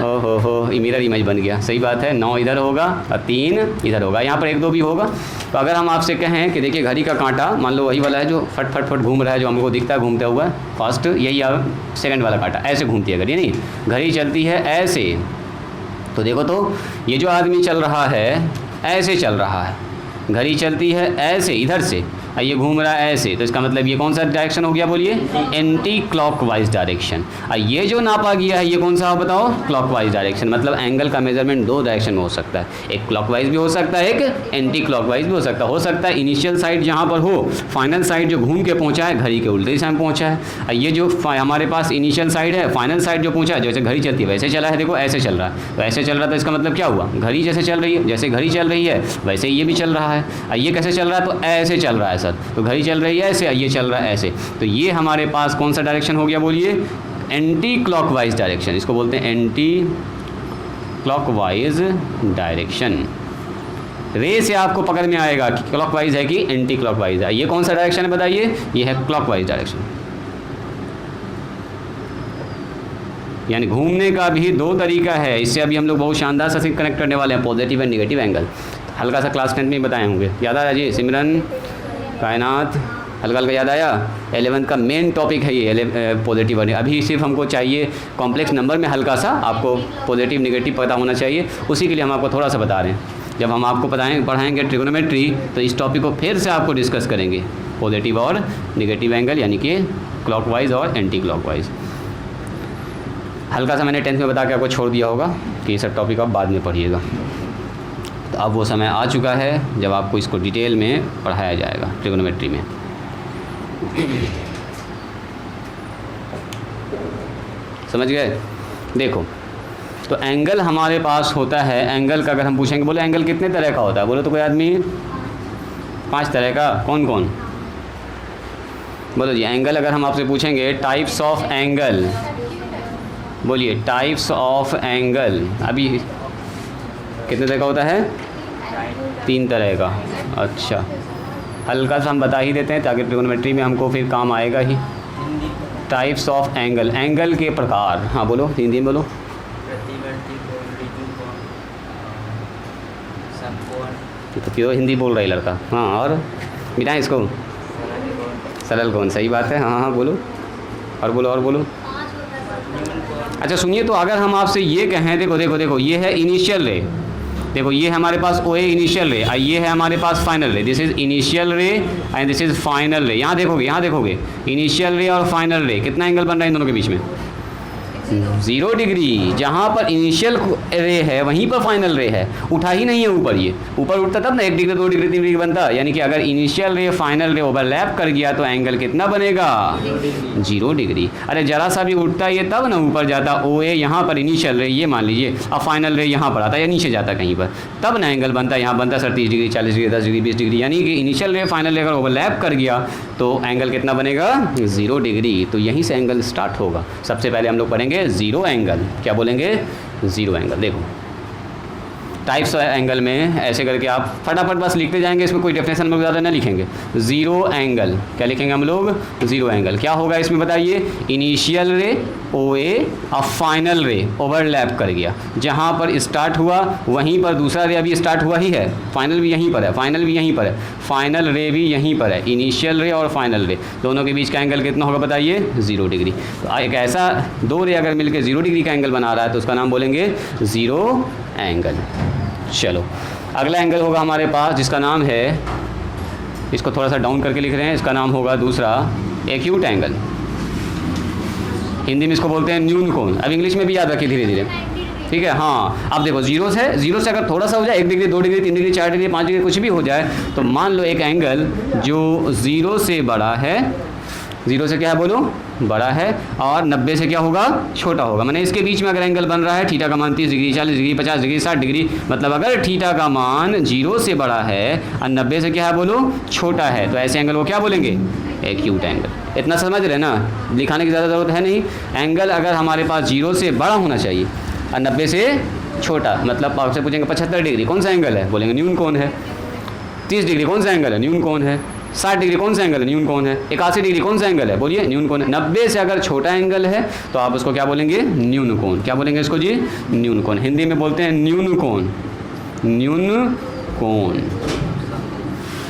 ओहो हो, ये मिरर इमेज बन गया, सही बात है। 9 इधर होगा और 3 इधर होगा, यहाँ पर 1 2 भी होगा। तो अगर हम आपसे कहें कि देखिए घड़ी का कांटा मान लो वही वाला है जो फट फट फट घूम रहा है, जो हमको दिखता है घूमता हुआ फास्ट, यही सेकंड वाला कांटा ऐसे घूमती है घड़ी, नहीं घड़ी चलती है ऐसे। तो देखो तो ये जो आदमी चल रहा है ऐसे चल रहा है, घड़ी चलती है ऐसे इधर से, और ये घूम रहा है ऐसे, तो इसका मतलब ये कौन सा डायरेक्शन हो गया बोलिए? Anti clockwise direction. और ये जो नापा गया है ये कौन सा बताओ? Clockwise direction. मतलब एंगल का मेजरमेंट 2 डायरेक्शन में हो सकता है, एक क्लॉकवाइज भी हो सकता है, एक एंटी क्लॉकवाइज भी हो सकता है इनिशियल साइड जहाँ पर हो, फाइनल साइड जो घूम के पहुँचा है घड़ी के उल्टे दिशा में पहुँचा है। और ये जो हमारे पास इनिशियल साइड है, फाइनल साइड जो पहुँचा है, जैसे घड़ी चलती है वैसे चला है, देखो ऐसे चल रहा है, तो ऐसे चल रहा था, इसका मतलब क्या हुआ? घड़ी जैसे चल रही है, जैसे घड़ी चल रही है वैसे ये भी चल रहा है। और ये कैसे चल रहा है? तो ऐसे चल रहा है सर, तो घड़ी चल रही है ऐसे, ये चल रहा है ऐसे, तो ये हमारे पास कौन सा डायरेक्शन हो गया बोलिए? Anti clockwise direction. इसको बोलते हैं एंटी क्लॉकवाइज डायरेक्शन। रे से आपको पकड़ में आएगा कि क्लॉकवाइज है कि एंटी क्लॉकवाइज है। ये कौन सा डायरेक्शन है बताइए? ये है क्लॉकवाइज डायरेक्शन। यानी घूमने का भी 2 तरीका है। इससे अभी हम लोग बहुत शानदार सा कनेक्ट करने वाले हैं, पॉजिटिव एंड निगेटिव एंगल। हल्का सा क्लास 10 में बताए होंगे, याद आया जी? सिमरन, कायनात, हल्का हल्का याद आया? 11th का मेन टॉपिक है ये पॉजिटिव। अभी सिर्फ हमको चाहिए कॉम्प्लेक्स नंबर में हल्का सा आपको पॉजिटिव निगेटिव पता होना चाहिए, उसी के लिए हम आपको थोड़ा सा बता रहे हैं। जब हम आपको पढ़ाएंगे ट्रिग्नोमेट्री तो इस टॉपिक को फिर से आपको डिस्कस करेंगे, पॉजिटिव और निगेटिव एंगल, यानी कि क्लॉकवाइज और एंटी क्लॉकवाइज। हल्का सा मैंने 10th में बता के आपको छोड़ दिया होगा कि ये सब टॉपिक आप बाद में पढ़िएगा। तो अब वो समय आ चुका है जब आपको इसको डिटेल में पढ़ाया जाएगा ट्रिग्नोमेट्री में। समझ गए? देखो तो एंगल हमारे पास होता है, एंगल का अगर हम पूछेंगे, बोले एंगल कितने तरह का होता है? बोले तो कोई आदमी 5 तरह का। कौन कौन? बोलो जी। एंगल अगर हम आपसे पूछेंगे टाइप्स ऑफ एंगल, बोलिए टाइप्स ऑफ एंगल। अभी कितने तरह का होता है? 3 तरह का। अच्छा, हल्का सा हम बता ही देते हैं ताकि ट्रिग्नोमेट्री में हमको फिर काम आएगा ही। टाइप्स ऑफ एंगल, एंगल के प्रकार। हाँ बोलो, हिंदी में बोलो। तो क्यों हिंदी बोल रहा है लड़का? हाँ, और मिटाएं इसको। सरल कौन? सही बात है। हाँ हाँ बोलो, और बोलो, और बोलो। अच्छा सुनिए, तो अगर हम आपसे ये कहें, देखो देखो देखो, ये है इनिशियल रे, देखो ये है हमारे पास ओ ए इनिशियल रे, ये है हमारे पास फाइनल रे। दिस इज इनिशियल रे एंड दिस इज फाइनल रे। यहाँ देखोगे इनिशियल रे और फाइनल रे, कितना एंगल बन रहा है इन दोनों के बीच में? 0 डिग्री। जहाँ पर इनिशियल रे है वहीं पर फाइनल रे है, उठा ही नहीं है ऊपर। ये ऊपर उठता तब ना 1 डिग्री 2 डिग्री 3 डिग्री बनता। यानी कि अगर इनिशियल रे फाइनल रे ओवरलैप कर गया तो एंगल कितना बनेगा? 0 डिग्री। अरे जरा सा भी उठता ये तब ना ऊपर जाता। ओ ए यहाँ पर इनिशियल रे, ये मान लीजिए, अब फाइनल रे यहाँ पर आता या नीचे जाता कहीं पर, तब ना एंगल बनता। यहाँ बनता sir 30 degree 40 degree 10 degree 20 degree. यानी कि इनिशियल रे फाइनल रे अगर ओवरलैप कर गया तो एंगल कितना बनेगा? 0 डिग्री। तो यहीं से एंगल स्टार्ट होगा। सबसे पहले हम लोग पढ़ेंगे 0 एंगल। क्या बोलेंगे? 0 एंगल। देखो टाइप्स एंगल में ऐसे करके आप फटाफट बस लिखते जाएंगे, इसमें कोई डेफिनेशन हम लोग ज़्यादा ना लिखेंगे। 0 एंगल क्या लिखेंगे हम लोग? 0 एंगल। क्या होगा इसमें बताइए? इनिशियल रे ओ ए और फाइनल रे ओवरलैप कर गया। जहाँ पर स्टार्ट हुआ वहीं पर दूसरा रे अभी स्टार्ट हुआ ही है, फाइनल भी यहीं पर है, फाइनल भी यहीं पर है, फाइनल रे भी यहीं पर है। इनिशियल रे और फाइनल रे दोनों के बीच का एंगल कितना होगा बताइए? 0 डिग्री। तो एक ऐसा 2 रे अगर मिलकर 0 डिग्री का एंगल बना रहा है तो उसका नाम बोलेंगे 0 एंगल। चलो अगला एंगल होगा हमारे पास जिसका नाम है, इसको थोड़ा सा डाउन करके लिख रहे हैं, इसका नाम होगा दूसरा एक्यूट एंगल। हिंदी में इसको बोलते हैं न्यून कोण। अब इंग्लिश में भी याद रखिए धीरे धीरे, ठीक है? हाँ, अब देखो 0 से अगर थोड़ा सा हो जाए, 1 degree 2 degree 3 degree 4 degree 5 degree कुछ भी हो जाए, तो मान लो एक एंगल जो 0 से बड़ा है, 0 से क्या है बोलो? बड़ा है, और 90 से क्या होगा? छोटा होगा। मैंने इसके बीच में अगर एंगल बन रहा है, थीटा का मान 30 डिग्री 40 डिग्री 50 डिग्री 60 डिग्री, मतलब अगर थीटा का मान 0 से बड़ा है और 90 से क्या है बोलो? छोटा है, तो ऐसे एंगल को क्या बोलेंगे? Acute angle. इतना समझ रहे ना, दिखाने की ज़्यादा ज़रूरत है नहीं। एंगल अगर हमारे पास 0 से बड़ा होना चाहिए और 90 से छोटा, मतलब आपसे पूछेंगे 75 डिग्री कौन सा एंगल है? बोलेंगे न्यून कोण है। 30 डिग्री कौन सा एंगल है? न्यून कोण है। 60 डिग्री कौन सा एंगल है? न्यून कोण है। 81 डिग्री कौन सा एंगल है? बोलिए न्यून कोण है। 90 से अगर छोटा एंगल है तो आप उसको क्या बोलेंगे? न्यून कोण। क्या बोलेंगे इसको जी? न्यून कोण। हिंदी में बोलते हैं न्यून कोण, न्यून कोण।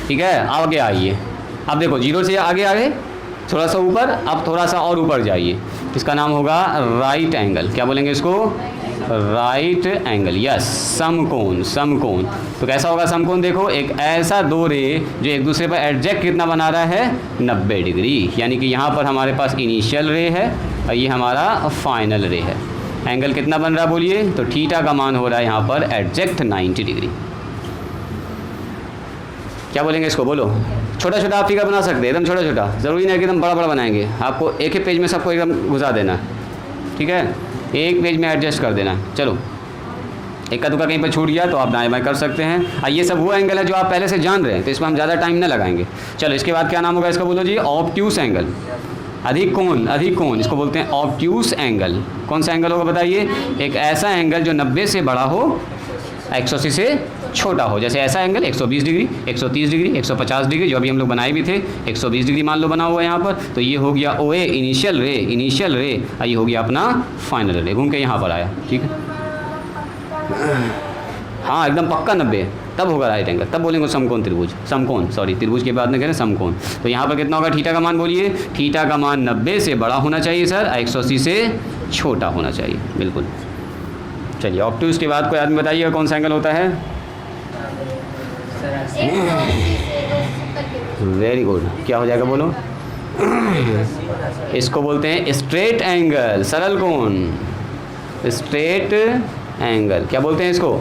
ठीक है, आगे आइए। अब देखो 0 से आगे आगे थोड़ा सा ऊपर, अब थोड़ा सा और ऊपर जाइए, इसका नाम होगा राइट एंगल। क्या बोलेंगे इसको? Right angle. यस, समकोण, समकोण। तो कैसा होगा समकोण? देखो एक ऐसा दो रे जो एक दूसरे पर एडजेक्ट कितना बना रहा है? 90 डिग्री। यानी कि यहाँ पर हमारे पास इनिशियल रे है और ये हमारा फाइनल रे है। एंगल कितना बन रहा है बोलिए? तो थीटा का मान हो रहा है यहाँ पर एडजेक्ट 90 डिग्री। क्या बोलेंगे इसको? बोलो। छोटा छोटा आप फिगर बना सकते हैं, एकदम छोटा छोटा, ज़रूरी नहीं है कि एकदम बड़ा बड़ा बनाएंगे। आपको एक ही पेज में सबको एकदम घुसा देना, ठीक है? एक पेज में एडजस्ट कर देना। चलो, एक का दुका कहीं पर छूट गया तो आप दाएं बाएं कर सकते हैं। ये सब वो एंगल है जो आप पहले से जान रहे हैं, तो इसमें हम ज़्यादा टाइम न लगाएंगे। चलो, इसके बाद क्या नाम होगा इसका? बोलो जी। ऑब्ट्यूस एंगल, अधिक कोण, अधिक कोण, इसको बोलते हैं ऑब्ट्यूस एंगल। कौन सा एंगल होगा बताइए? एक ऐसा एंगल जो 90 से बड़ा हो, 180 से छोटा हो। जैसे ऐसा एंगल 120 डिग्री, 130 डिग्री, 150 डिग्री, जो अभी हम लोग बनाए भी थे, 120 डिग्री मान लो बना हुआ है यहाँ पर। तो ये हो गया ओ ए, इनिशियल रे, इनिशियल रे। ये हो गया अपना फाइनल रे, घूम के यहाँ पर आया। ठीक है, हाँ एकदम पक्का 90, तब होगा राइट एंगल, तब बोलेंगे समकोण त्रिभुज। समकोण, सॉरी, त्रिभुज के बाद में कह रहे हैं समकोण। तो यहाँ पर कितना होगा थीटा का मान? बोलिए। थीटा का मान 90 से बड़ा होना चाहिए सर, 180 से छोटा होना चाहिए। बिल्कुल। चलिए, ऑब्ट्यूस के बाद कोई आदमी बताइएगा कौन सा एंगल होता है? Very good. क्या हो जाएगा बोलो? इसको बोलते हैं स्ट्रेट एंगल, सरल कोण, स्ट्रेट एंगल। क्या बोलते हैं इसको?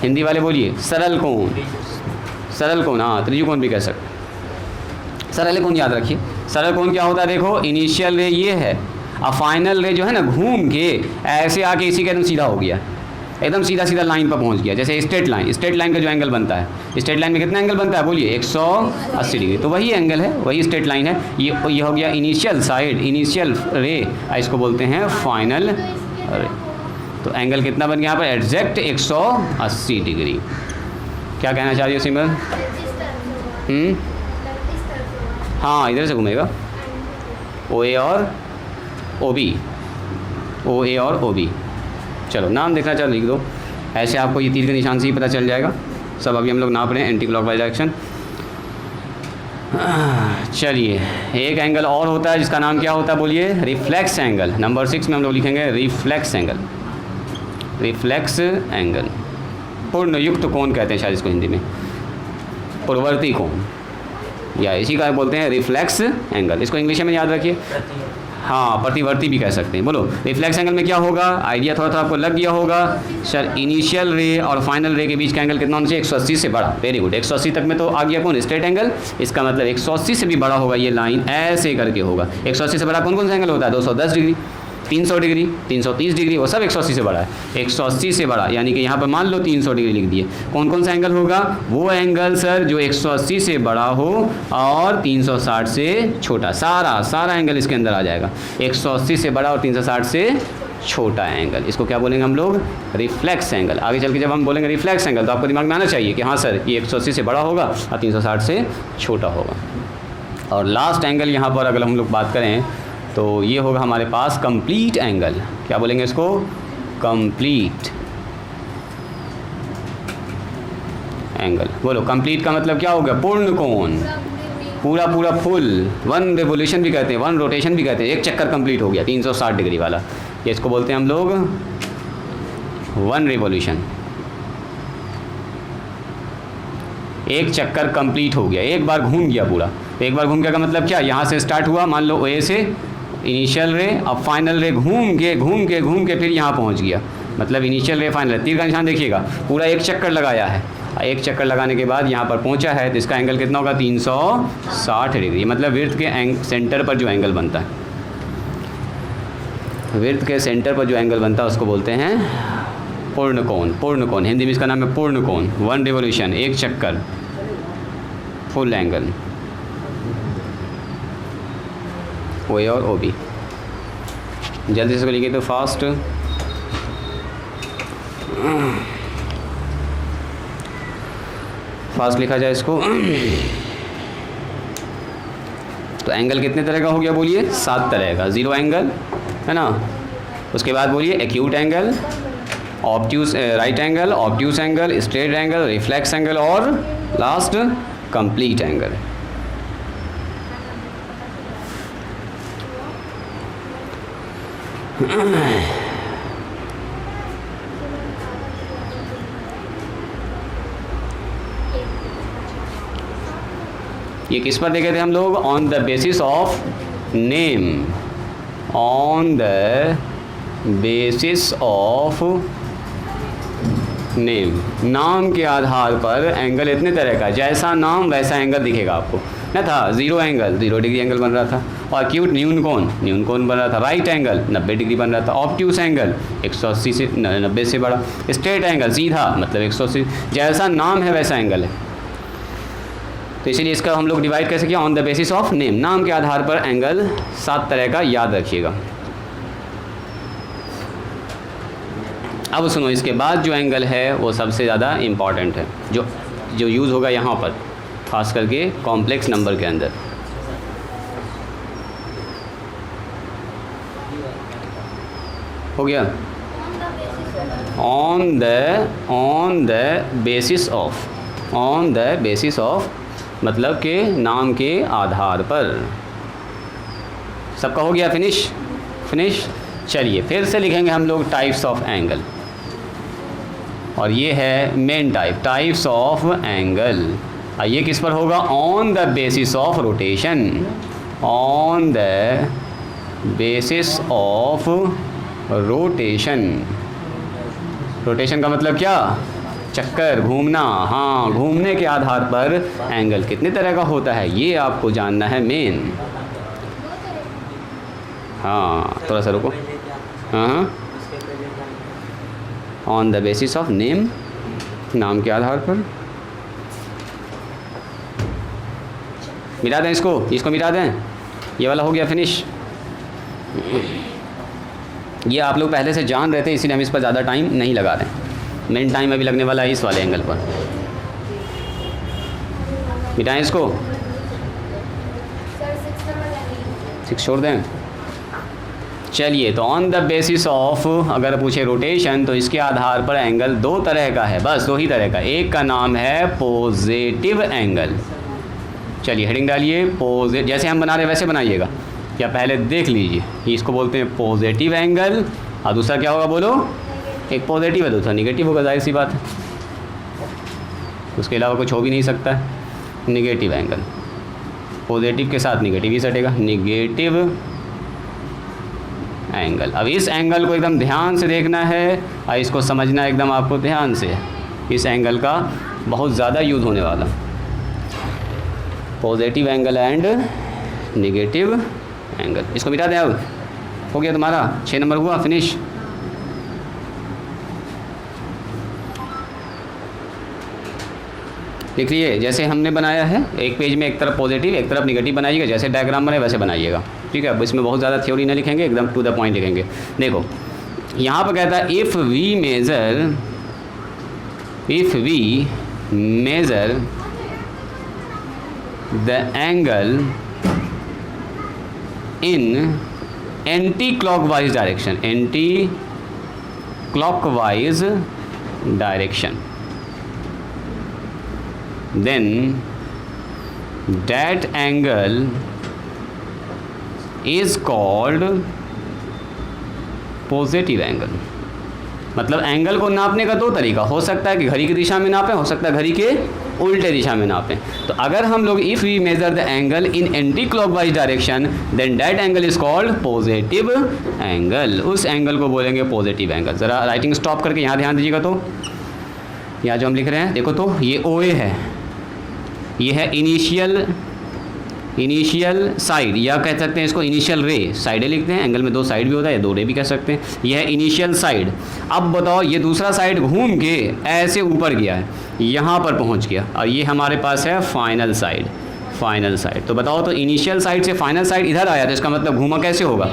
हिंदी वाले बोलिए। सरल कोण, सरल कोण। हाँ, त्रिभुज भी कह सकते। सरल कोण याद रखिए। सरल कोण क्या होता है? देखो इनिशियल रे ये है, अब फाइनल रे जो है ना, घूम के ऐसे आके इसी के एकदम सीधा हो गया, एकदम सीधा सीधा लाइन पर पहुंच गया। जैसे स्ट्रेट लाइन, स्ट्रेट लाइन का जो एंगल बनता है, स्ट्रेट लाइन में कितना एंगल बनता है? बोलिए 180 डिग्री। तो वही एंगल है, वही स्ट्रेट लाइन है। ये हो गया इनिशियल साइड, इनिशियल रे, इसको बोलते हैं फाइनल रे। तो एंगल कितना बन गया यहाँ पर? Exact 180 degree. क्या कहना चाह रही हो सिमरन? हाँ, इधर से घूमेगा, ओ ए और ओ बी, ओ ए और ओ बी। चलो, नाम देखना, चलो लिख दो। ऐसे आपको ये तीर के निशान से ही पता चल जाएगा। सब अभी हम लोग नाप रहे हैं एंटी क्लॉकवाइज डायरेक्शन। चलिए, एक एंगल और होता है जिसका नाम क्या होता है? बोलिए। Reflex angle. नंबर 6 में हम लोग लिखेंगे रिफ्लेक्स एंगल, रिफ्लेक्स एंगल। पूर्ण युक्त कोण कहते हैं शायद इसको हिंदी में, पूर्ववर्ती कोण, या इसी का बोलते हैं रिफ्लेक्स एंगल। इसको इंग्लिश में याद रखिए। हाँ, प्रतिवर्ती भी कह सकते हैं। बोलो, रिफ्लेक्स एंगल में क्या होगा? आइडिया थोड़ा थोड़ा आपको लग गया होगा सर। इनिशियल रे और फाइनल रे के बीच का एंगल कितना होना चाहिए? 180 से बड़ा। Very good. 180 तक में तो आ गया कौन? Straight angle. इसका मतलब 180 से भी बड़ा होगा, ये लाइन ऐसे करके होगा। 180 से बड़ा कौन कौन सा एंगल होता है? 210 डिग्री, 300 डिग्री, 330 डिग्री, वो सब 180 से बड़ा है। 180 से बड़ा यानी कि यहाँ पर मान लो 300 डिग्री लिख दिए। कौन कौन सा एंगल होगा? वो एंगल सर जो 180 से बड़ा हो और 360 से छोटा। सारा एंगल इसके अंदर आ जाएगा। 180 से बड़ा और 360 से छोटा एंगल, इसको क्या बोलेंगे हम लोग? Reflex angle. आगे चल के जब हम बोलेंगे रिफ्लेक्स एंगल तो आपको दिमाग में आना चाहिए कि हाँ सर, ये 180 से बड़ा होगा और 360 से छोटा होगा। और लास्ट एंगल यहाँ पर अगर हम लोग बात करें तो ये होगा हमारे पास कंप्लीट एंगल। क्या बोलेंगे इसको? Complete angle. बोलो, कंप्लीट का मतलब क्या होगा? पूर्ण कोण, पूरा पूरा फुल। 1 रेवोल्यूशन भी कहते हैं, 1 रोटेशन भी कहते हैं। एक चक्कर कंप्लीट हो गया 360 डिग्री वाला, ये इसको बोलते हैं हम लोग 1 रेवोल्यूशन। एक चक्कर कंप्लीट हो गया, एक बार घूम गया पूरा। एक बार घूम गया का मतलब क्या? यहाँ से स्टार्ट हुआ, मान लो ए से इनिशियल रे, अब फाइनल रे, घूम के फिर यहाँ पहुँच गया, मतलब इनिशियल रे फाइनल। तीर का निशान देखिएगा, पूरा एक चक्कर लगाया है। एक चक्कर लगाने के बाद यहाँ पर पहुँचा है, तो इसका एंगल कितना होगा? 360 डिग्री। मतलब विर्थ के सेंटर पर जो एंगल बनता है, विर्थ के सेंटर पर जो एंगल बनता है उसको बोलते हैं पूर्ण कोण। पूर्ण कोण हिंदी में इसका नाम है पूर्ण कोण। 1 रिवोल्यूशन, एक चक्कर, फुल एंगल। ओ ए और ओ बी। जल्दी से इसको लिखिए तो फास्ट। फास्ट लिखा जाए इसको। तो एंगल कितने तरह का हो गया बोलिए? 7 तरह का। ज़ीरो एंगल है ना, उसके बाद बोलिए acute angle, obtuse right angle, obtuse angle, straight angle, reflex angle और लास्ट कंप्लीट एंगल। ये किस पर देखे थे हम लोग? On the basis of name, on the basis of name, नाम के आधार पर एंगल इतने तरह का, जैसा नाम वैसा एंगल दिखेगा आपको ना। था ज़ीरो एंगल 0 डिग्री एंगल बन रहा था, और एक्यूट न्यून कोण बन रहा था, राइट एंगल 90 डिग्री बन रहा था, ऑब्ट्यूस एंगल 180 से 90 से बड़ा, स्ट्रेट एंगल सीधा मतलब 180, जैसा नाम है वैसा एंगल है। तो इसीलिए इसका हम लोग डिवाइड कैसे किया? On the basis of name, नाम के आधार पर एंगल 7 तरह का, याद रखिएगा। अब सुनो, इसके बाद जो एंगल है वो सबसे ज़्यादा इम्पॉर्टेंट है, जो यूज़ होगा यहाँ पर, खास करके कॉम्प्लेक्स नंबर के अंदर। हो गया? ऑन द बेसिस ऑफ मतलब के नाम के आधार पर। सबका हो गया? फिनिश। चलिए फिर से लिखेंगे हम लोग टाइप्स ऑफ एंगल, और ये है मेन टाइप्स ऑफ एंगल। ये किस पर होगा? On the basis of rotation, on the basis of rotation. Rotation का मतलब क्या? चक्कर, घूमना। हाँ, घूमने के आधार पर एंगल कितने तरह का होता है ये आपको जानना है मेन। हाँ, थोड़ा सा रुको। हाँ, on the basis of name, नाम के आधार पर। मिटा दें इसको मिटा दें। ये वाला हो गया फिनिश। ये आप लोग पहले से जान रहे थे, इसीलिए हम इस पर ज़्यादा टाइम नहीं लगा रहे हैं। मेन टाइम अभी लगने वाला है इस वाले एंगल पर। मिटाएं इसको, 6 छोड़ दें। चलिए, तो ऑन द बेसिस ऑफ अगर पूछे रोटेशन, तो इसके आधार पर एंगल 2 तरह का है, बस 2 ही तरह का। एक का नाम है पॉजिटिव एंगल। चलिए हेडिंग डालिए, जैसे हम बना रहे वैसे बनाइएगा, या पहले देख लीजिए। इसको बोलते हैं पॉजिटिव एंगल, और दूसरा क्या होगा बोलो? एक पॉजिटिव है, दूसरा निगेटिव होगा, जाहिर सी बात है, उसके अलावा कुछ हो भी नहीं सकता है। निगेटिव एंगल, पॉजिटिव के साथ निगेटिव ही सटेगा, निगेटिव एंगल। अब इस एंगल को एकदम ध्यान से देखना है, और इसको समझना एकदम आपको ध्यान से। इस एंगल का बहुत ज़्यादा यूज़ होने वाला, positive angle and negative angle. इसको मिटा दें। अब हो गया तुम्हारा 6 नंबर हुआ फिनिश। लिख लिए जैसे हमने बनाया है, एक पेज में एक तरफ पॉजिटिव एक तरफ निगेटिव बनाइएगा, जैसे डायग्राम बने वैसे बनाइएगा, ठीक है। अब इसमें बहुत ज़्यादा थ्योरी नहीं लिखेंगे, एकदम टू द पॉइंट लिखेंगे। देखो यहाँ पर कहता है if we measure the angle in anti clockwise direction, then that angle is called positive angle। मतलब एंगल को नापने का 2 तरीका हो सकता है कि घड़ी की दिशा में नापें, हो सकता है घड़ी के उल्टे दिशा में नापें। तो अगर हम लोग if we measure the angle in anti clockwise direction then that angle is called positive angle. उस एंगल को बोलेंगे पॉजिटिव एंगल। ज़रा राइटिंग स्टॉप करके यहाँ ध्यान दीजिएगा। तो यहाँ जो हम लिख रहे हैं देखो, तो ये OA है, ये है इनिशियल साइड, या कह सकते हैं इसको इनिशियल रे। साइडें लिखते हैं, एंगल में 2 साइड भी होता है, या 2 रे भी कह सकते हैं। यह है इनिशियल साइड। अब बताओ, ये दूसरा साइड घूम के ऐसे ऊपर गया है, यहाँ पर पहुँच गया, और ये हमारे पास है फाइनल साइड। तो बताओ, तो इनिशियल साइड से फाइनल साइड इधर आया, तो इसका मतलब घूमा कैसे होगा?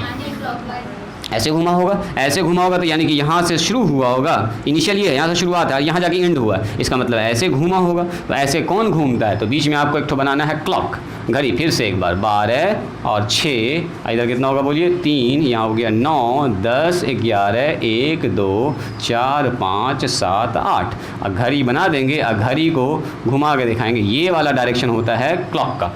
ऐसे घुमा होगा, ऐसे घुमा होगा तो यानी कि यहाँ से शुरू हुआ होगा, इनिशियल ये है, यहाँ से शुरुआत है, यहाँ जाके एंड हुआ, इसका मतलब ऐसे घूमा होगा। तो ऐसे कौन घूमता है, तो बीच में आपको एक ठो बनाना है क्लॉक, घड़ी। फिर से एक बार 12 और 6, इधर कितना होगा बोलिए 3, यहाँ हो गया 9, 10, 11, 1, 2, 4, 5, 7, 8। अब घड़ी बना देंगे और घड़ी को घुमा के दिखाएंगे। ये वाला डायरेक्शन होता है क्लॉक का।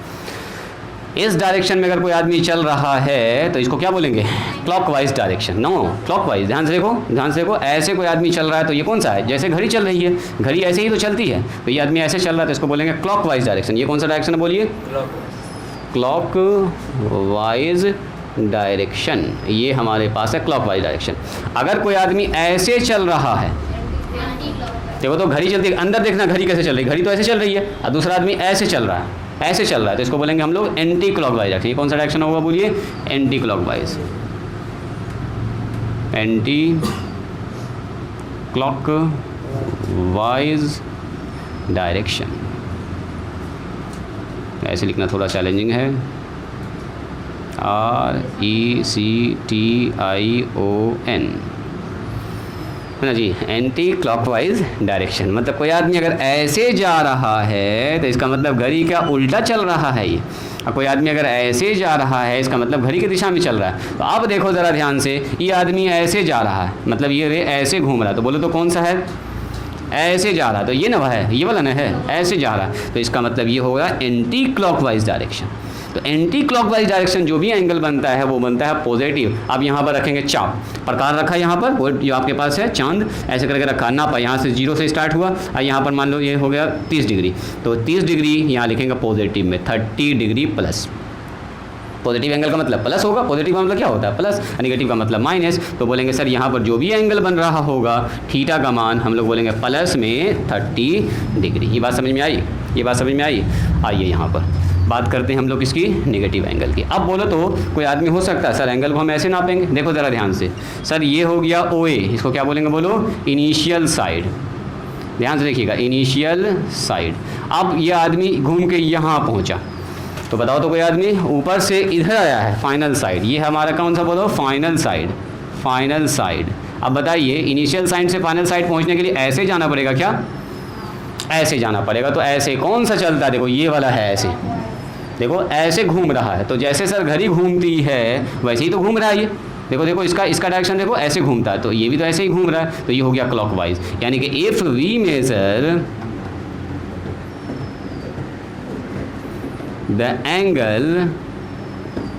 इस डायरेक्शन में अगर कोई आदमी चल रहा है तो इसको क्या बोलेंगे, क्लॉकवाइज डायरेक्शन। नो, क्लॉकवाइज, ध्यान से देखो, ध्यान से देखो। ऐसे कोई आदमी चल रहा है तो ये कौन सा है, जैसे घड़ी चल रही है, घड़ी ऐसे ही तो चलती है, तो ये आदमी ऐसे चल रहा है तो इसको बोलेंगे क्लॉकवाइज डायरेक्शन। ये कौन सा डायरेक्शन है बोलिए, क्लॉकवाइज डायरेक्शन। ये हमारे पास है क्लॉकवाइज डायरेक्शन। अगर कोई आदमी ऐसे चल रहा है, देखो तो घड़ी चलती है, अंदर देखना घड़ी कैसे चल रही है, घड़ी तो ऐसे चल रही है, और दूसरा आदमी ऐसे चल रहा है, ऐसे चल रहा है, तो इसको बोलेंगे हम लोग एंटी क्लॉकवाइज डायरेक्शन। ये कौन सा डायरेक्शन होगा बोलिए, anti clockwise, anti clockwise direction. ऐसे लिखना थोड़ा चैलेंजिंग है, RECTION है ना जी, एंटी क्लॉकवाइज डायरेक्शन। मतलब कोई आदमी अगर ऐसे जा रहा है तो इसका मतलब घड़ी का उल्टा चल रहा है ये, और कोई आदमी अगर ऐसे जा रहा है इसका मतलब घड़ी की दिशा में चल रहा है। तो अब देखो ज़रा ध्यान से, ये आदमी ऐसे जा रहा है, मतलब ये रे ऐसे घूम रहा है, तो बोलो तो कौन सा है, ऐसे जा रहा है, तो ये ना है, ये वाला ना है, ऐसे जा रहा है, तो इसका मतलब ये होगा एंटी क्लॉकवाइज डायरेक्शन। तो एंटी क्लॉकवाइज डायरेक्शन जो भी एंगल बनता है वो बनता है पॉजिटिव। अब यहाँ पर रखेंगे चाप, प्रकार रखा है यहाँ पर, वो जो आपके पास है चांद, ऐसे करके रखा, नापा, यहाँ से 0 से स्टार्ट हुआ और यहाँ पर मान लो ये हो गया 30 डिग्री, तो 30 डिग्री यहाँ लिखेंगे पॉजिटिव में, 30 डिग्री प्लस। पॉजिटिव एंगल का मतलब प्लस होगा, पॉजिटिव का मतलब क्या होता है प्लस, नेगेटिव का मतलब माइनस। तो बोलेंगे सर यहाँ पर जो भी एंगल बन रहा होगा थीटा का मान हम लोग बोलेंगे प्लस में 30 डिग्री। ये बात समझ में आई, ये बात समझ में आई। आइए यहाँ पर बात करते हैं हम लोग इसकी नेगेटिव एंगल की। अब बोलो तो कोई आदमी हो सकता है सर एंगल को हम ऐसे नापेंगे, देखो ज़रा ध्यान से, सर ये हो गया OA, इसको क्या बोलेंगे बोलो, इनिशियल साइड। ध्यान से देखिएगा, इनिशियल साइड। अब ये आदमी घूम के यहाँ पहुँचा, तो बताओ तो कोई आदमी ऊपर से इधर आया है, फाइनल साइड, ये हमारा कौन सा बोलो, फाइनल साइड, फाइनल साइड। अब बताइए इनिशियल साइड से फाइनल साइड पहुँचने के लिए ऐसे जाना पड़ेगा क्या, ऐसे जाना पड़ेगा। तो ऐसे कौन सा चलता है, देखो ये वाला है, ऐसे देखो ऐसे घूम रहा है, तो जैसे सर घड़ी घूमती है वैसे ही तो घूम रहा है ये, देखो देखो इसका डायरेक्शन देखो ऐसे घूमता है, तो ये भी तो ऐसे ही घूम रहा है, तो ये हो गया क्लॉकवाइज। यानी कि if we measure the angle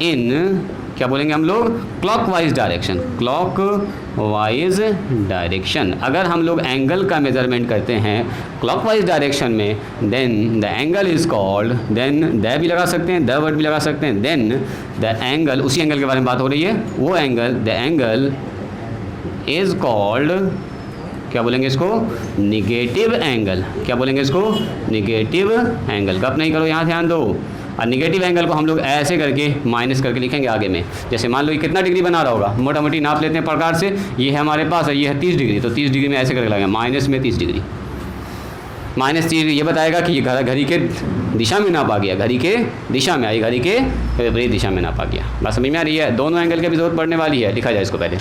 in, क्या बोलेंगे हम लोग, क्लॉकवाइज डायरेक्शन, क्लॉकवाइज डायरेक्शन। अगर हम लोग एंगल का मेजरमेंट करते हैं क्लॉकवाइज डायरेक्शन में, then the angle is called, then the भी लगा सकते हैं, द वर्ड भी लगा सकते हैं, देन द एंगल, उसी एंगल के बारे में बात हो रही है, वो angle, the angle is called, क्या बोलेंगे इसको, निगेटिव एंगल। क्या बोलेंगे इसको, निगेटिव एंगल। गप नहीं करो, यहाँ ध्यान दो। और निगेटिव एंगल को हम लोग ऐसे करके माइनस करके लिखेंगे आगे में। जैसे मान लो ये कितना डिग्री बना रहा होगा, मोटा मोटी नाप लेते हैं प्रकार से, ये है हमारे पास और ये है 30 डिग्री, तो 30 डिग्री में ऐसे करके लगाएंगे, माइनस में 30 डिग्री, माइनस 30 ये बताएगा कि ये घड़ी के दिशा में नापा गया, घड़ी के दिशा में आई, घड़ी के विपरीत दिशा में नापा गया। बात समझ में आ रही है। दोनों एंगल की भी जरूरत पड़ने वाली है। लिखा जाए इसको पहले,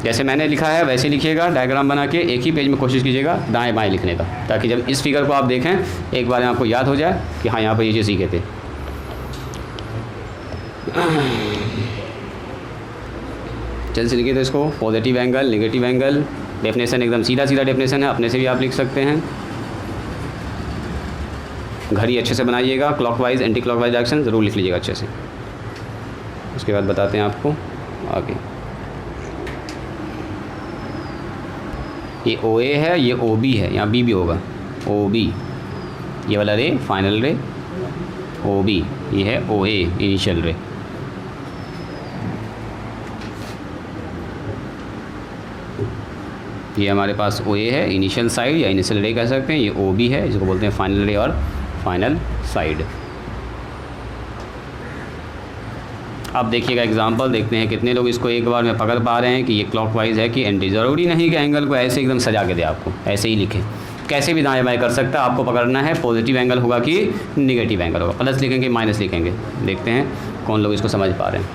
जैसे मैंने लिखा है वैसे लिखिएगा, डायग्राम बना के एक ही पेज में कोशिश कीजिएगा दाएं बाएं लिखने का, ताकि जब इस फिगर को आप देखें एक बार आपको याद हो जाए कि हाँ यहाँ पर ये चीज़ सीखे थे। चल से लिखिए तो इसको, positive angle, negative angle, definition एकदम सीधा सीधा डेफिनेशन है, अपने से भी आप लिख सकते हैं। घड़ी अच्छे से बनाइएगा, क्लॉकवाइज एंटी क्लॉकवाइज डायरेक्शन ज़रूर लिख लीजिएगा अच्छे से। उसके बाद बताते हैं आपको आगे। ये OA है, ये OB है, यहाँ B भी होगा, OB ये वाला रे फाइनल रे, OB ये है OA इनिशियल रे। ये हमारे पास OA है, इनिशियल साइड या इनिशियल रे कह सकते हैं, ये OB है, इसको बोलते हैं फाइनल रे और फाइनल साइड। अब देखिएगा एग्जांपल देखते हैं कितने लोग इसको एक बार में पकड़ पा रहे हैं कि ये क्लॉकवाइज है कि एंटी। ज़रूरी नहीं कि एंगल को ऐसे एकदम सजा के दे, आपको ऐसे ही लिखें, कैसे भी दाएं बाएं कर सकता है। आपको पकड़ना है पॉजिटिव एंगल होगा कि निगेटिव एंगल होगा, प्लस लिखेंगे माइनस लिखेंगे। देखते हैं कौन लोग इसको समझ पा रहे हैं।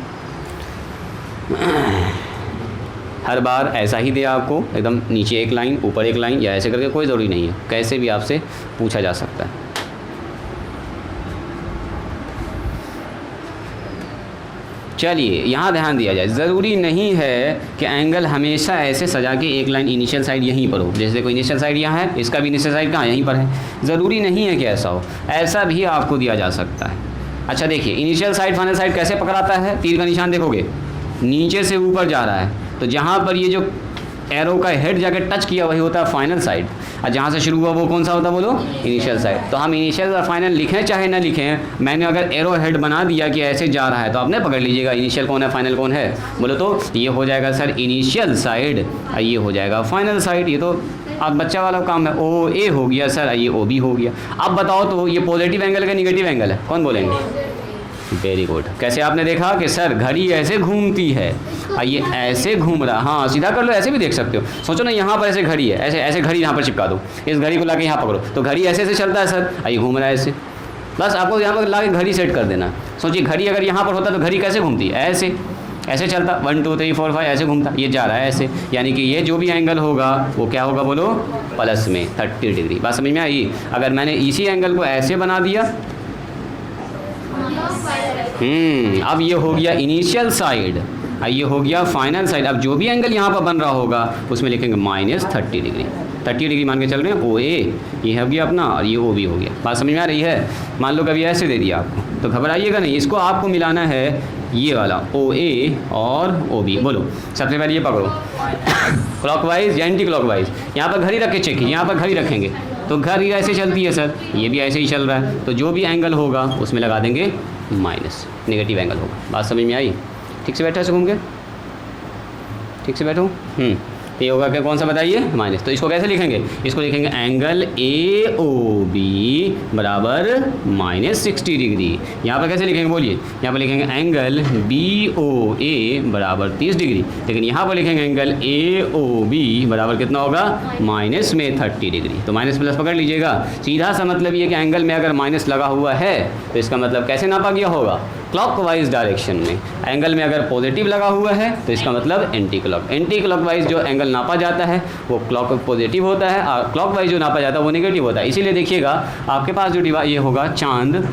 हर बार ऐसा ही दे आपको, एकदम नीचे एक लाइन ऊपर एक लाइन या ऐसे करके, कोई ज़रूरी नहीं है, कैसे भी आपसे पूछा जा सकता है। चलिए यहाँ ध्यान दिया जाए, ज़रूरी नहीं है कि एंगल हमेशा ऐसे सजा के एक लाइन इनिशियल साइड यहीं पर हो। जैसे कोई इनिशियल साइड यहाँ है, इसका भी इनिशियल साइड कहाँ, यहीं पर है। ज़रूरी नहीं है कि ऐसा हो, ऐसा भी आपको दिया जा सकता है। अच्छा देखिए, इनिशियल साइड फाइनल साइड कैसे पकड़ाता है, तीर का निशान देखोगे नीचे से ऊपर जा रहा है, तो जहाँ पर ये जो एरो का हेड जाके टच किया वही होता है फाइनल साइड, और जहाँ से शुरू हुआ वो कौन सा होता है बोलो, इनिशियल साइड। तो हम इनिशियल और फाइनल लिखें चाहे ना लिखें, मैंने अगर एरो हेड बना दिया कि ऐसे जा रहा है तो आपने पकड़ लीजिएगा इनिशियल कौन है फाइनल कौन है, बोलो तो ये हो जाएगा सर इनिशियल साइड और ये हो जाएगा फाइनल साइड। ये तो अब बच्चा वाला काम है, ओ ए हो गया सर, ये ओ बी हो गया। अब बताओ तो ये पॉजिटिव एंगल का निगेटिव एंगल है, कौन बोलेंगे? Very good. कैसे आपने देखा कि सर घड़ी ऐसे घूमती है और ये ऐसे घूम रहा, हाँ सीधा कर लो, ऐसे भी देख सकते हो। सोचो ना यहाँ पर ऐसे घड़ी है, ऐसे ऐसे घड़ी यहाँ पर चिपका दो, इस घड़ी को लाके यहाँ पकड़ो तो घड़ी ऐसे ऐसे चलता है सर, और ये घूम रहा है ऐसे। बस आपको यहाँ पर लाके घड़ी सेट कर देना। सोचिए घड़ी अगर यहाँ पर होता तो घड़ी कैसे घूमती है, ऐसे ऐसे चलता, 1 2 3 4 5 ऐसे घूमता, ये जा रहा है ऐसे, यानी कि ये जो भी एंगल होगा वो क्या होगा बोलो, प्लस में 30 डिग्री। बात समझ में आई? अगर मैंने इसी एंगल को ऐसे बना दिया, अब ये हो गया इनिशियल साइड, ये हो गया फाइनल साइड। अब जो भी एंगल यहाँ पर बन रहा होगा उसमें लिखेंगे -30 डिग्री। 30 डिग्री मान के चल रहे हैं, ओ ए ये हो गया अपना और ये ओ बी हो गया। बात समझ में आ रही है? मान लो कभी ऐसे दे दिया आपको तो घबराइएगा नहीं, इसको आपको मिलाना है ये वाला ओ ए और ओ बी। बोलो सबसे पहले ये पकड़ो क्लॉकवाइज या एंटी क्लॉकवाइज। यहाँ पर घड़ी रख के चेक, यहाँ पर घड़ी रखेंगे तो घड़ी ऐसे चलती है सर, ये भी ऐसे ही चल रहा है, तो जो भी एंगल होगा उसमें लगा देंगे माइनस, नेगेटिव एंगल होगा। बात समझ में आई? ठीक से बैठा ऐसे घूम के, ठीक से बैठो। ये होगा क्या, कौन सा बताइए, माइनस। तो इसको कैसे लिखेंगे, इसको लिखेंगे एंगल ए ओ बी बराबर -60 डिग्री। यहाँ पर कैसे लिखेंगे बोलिए, यहाँ पर लिखेंगे एंगल बी ओ ए बराबर 30 डिग्री, लेकिन यहाँ पर लिखेंगे एंगल ए ओ बी बराबर कितना होगा, -30 डिग्री। तो माइनस प्लस पकड़ लीजिएगा, सीधा सा मतलब ये कि एंगल में अगर माइनस लगा हुआ है तो इसका मतलब कैसे नापा गया होगा, क्लॉकवाइज डायरेक्शन में। एंगल में अगर पॉजिटिव लगा हुआ है तो इसका मतलब एंटी क्लॉकवाइज जो एंगल नापा जाता है वो क्लॉक पॉजिटिव होता है और क्लॉकवाइज जो नापा जाता है वो नेगेटिव होता है। इसीलिए देखिएगा आपके पास जो ये होगा चांद,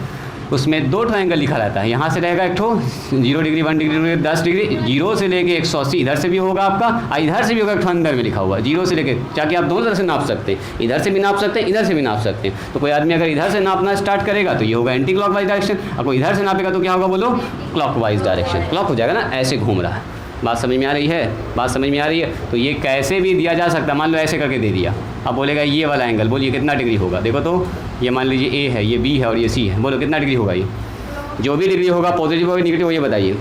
उसमें 2 एंगल लिखा रहता है। यहाँ से रहेगा एक ठो 0 डिग्री 1 डिग्री 10 डिग्री, 0 से लेके 180 इधर से भी होगा आपका और इधर से भी होगा, एक ठो अंदर में लिखा हुआ 0 से लेके, ताकि आप दोनों तरह से नाप सकते हैं, इधर से भी नाप सकते हैं इधर से भी नाप सकते हैं। तो कोई आदमी अगर इधर से नापना स्टार्ट करेगा तो ये होगा एंटी क्लॉकवाइज डायरेक्शन, और कोई इधर से नापेगा तो क्या होगा बोलो, क्लॉकवाइज डायरेक्शन। क्लॉक हो जाएगा ना, ऐसे घूम रहा है। बात समझ में आ रही है? बात समझ में आ रही है? तो ये कैसे भी दिया जा सकता है। मान लो ऐसे करके दे दिया, अब बोलेगा ये वाला एंगल, बोलिए कितना डिग्री होगा। देखो तो ये मान लीजिए ए है, ये बी है और ये सी है, बोलो कितना डिग्री होगा। ये जो भी डिग्री होगा, पॉजिटिव होगा निगेटिव होगा, ये बताइए।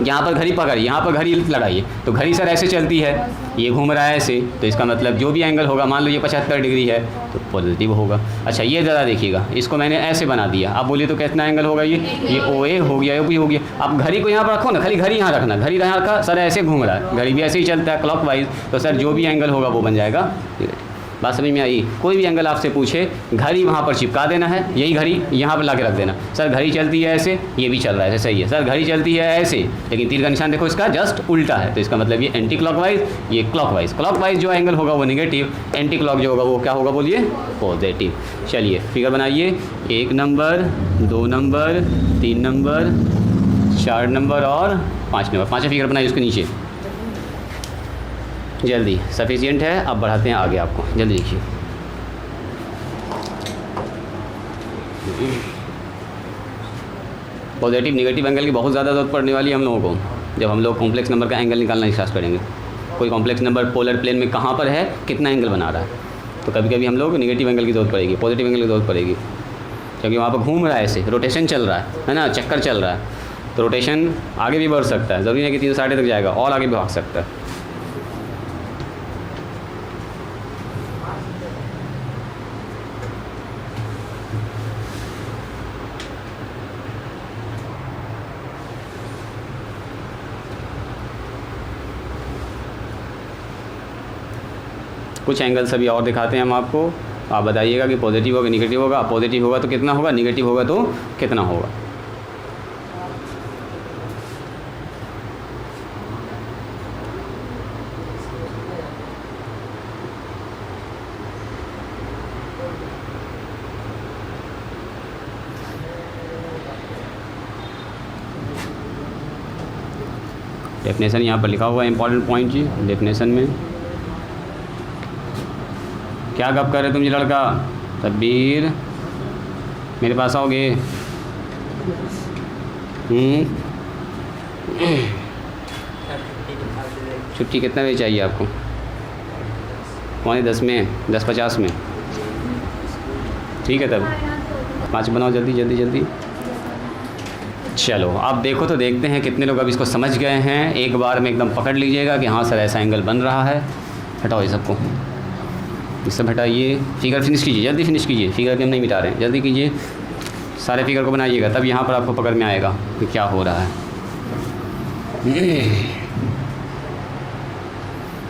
यहाँ पर घड़ी पकड़िए, यहाँ पर घड़ी लगाइए, तो घड़ी सर ऐसे चलती है, ये घूम रहा है ऐसे, तो इसका मतलब जो भी एंगल होगा, मान लो ये 75 डिग्री है तो पॉजिटिव होगा। अच्छा ये ज़रा देखिएगा, इसको मैंने ऐसे बना दिया, अब बोलिए तो कितना एंगल होगा, ये ओ ए हो गया, ओ बी हो गया। अब घड़ी को यहाँ पर रखो ना, खाली घड़ी यहाँ रखना, घड़ी यहाँ रखा, सर ऐसे घूम रहा है, घड़ी भी ऐसे ही चलता है क्लॉकवाइज, तो सर जो भी एंगल होगा वो बन जाएगा नेगेटिव। बात समझ में आई? कोई भी एंगल आपसे पूछे, घड़ी वहाँ पर चिपका देना है, यही घड़ी यहाँ पर ला के रख देना। सर घड़ी चलती है ऐसे, ये भी चल रहा है ऐसे, सही है। सर घड़ी चलती है ऐसे, लेकिन तीर का निशान देखो इसका जस्ट उल्टा है, तो इसका मतलब ये एंटी क्लॉकवाइज, ये क्लॉकवाइज। क्लॉकवाइज जो एंगल होगा वो नेगेटिव, एंटी क्लॉक जो होगा वो क्या होगा बोलिए, पॉजिटिव। चलिए फिगर बनाइए, 1 नंबर 2 नंबर 3 नंबर 4 नंबर और 5 नंबर, 5 फिगर बनाइए उसके नीचे। जल्दी, सफिशिएंट है, अब बढ़ाते हैं आगे आपको, जल्दी लिखिए। पॉजिटिव निगेटिव एंगल की बहुत ज़्यादा ज़रूरत पड़ने वाली है हम लोगों को, जब हम लोग कॉम्प्लेक्स नंबर का एंगल निकालना स्टार्ट करेंगे। कोई कॉम्प्लेक्स नंबर पोलर प्लेन में कहाँ पर है, कितना एंगल बना रहा है, तो कभी कभी हम लोग निगेटिव एंगल की ज़रूरत पड़ेगी, पॉजिटिव एंगल की ज़रूरत पड़ेगी, क्योंकि वहाँ पर घूम रहा है ऐसे, रोटेशन चल रहा है ना, चक्कर चल रहा है, तो रोटेशन आगे भी बढ़ सकता है, ज़रूरी है कि 360 तक जाएगा, और आगे भी भाग सकता है। कुछ एंगल्स अभी और दिखाते हैं हम आपको, आप बताइएगा कि पॉजिटिव होगा निगेटिव होगा। पॉजिटिव होगा तो कितना होगा, निगेटिव होगा तो कितना होगा। डेफिनेशन यहाँ पर लिखा हुआ है, इंपॉर्टेंट पॉइंट जी। डेफिनेशन में क्या गप कर रहे तुम जी लड़का? तब्बीर मेरे पास आओगे? छुट्टी कितना बजे चाहिए आपको? 9:45 में, 10:50 में, ठीक है तब 5 बनाओ, जल्दी जल्दी जल्दी। चलो आप देखो तो देखते हैं कितने लोग अब इसको समझ गए हैं। एक बार में एकदम पकड़ लीजिएगा कि हाँ सर ऐसा एंगल बन रहा है। हटाओ ये सबको, ये सब हटाइए। फिगर फिनिश कीजिए, जल्दी फिनिश कीजिए। फिगर भी हम नहीं मिटा रहे हैं, जल्दी कीजिए। सारे फिगर को बनाइएगा, तब यहाँ पर आपको पकड़ में आएगा कि क्या हो रहा है।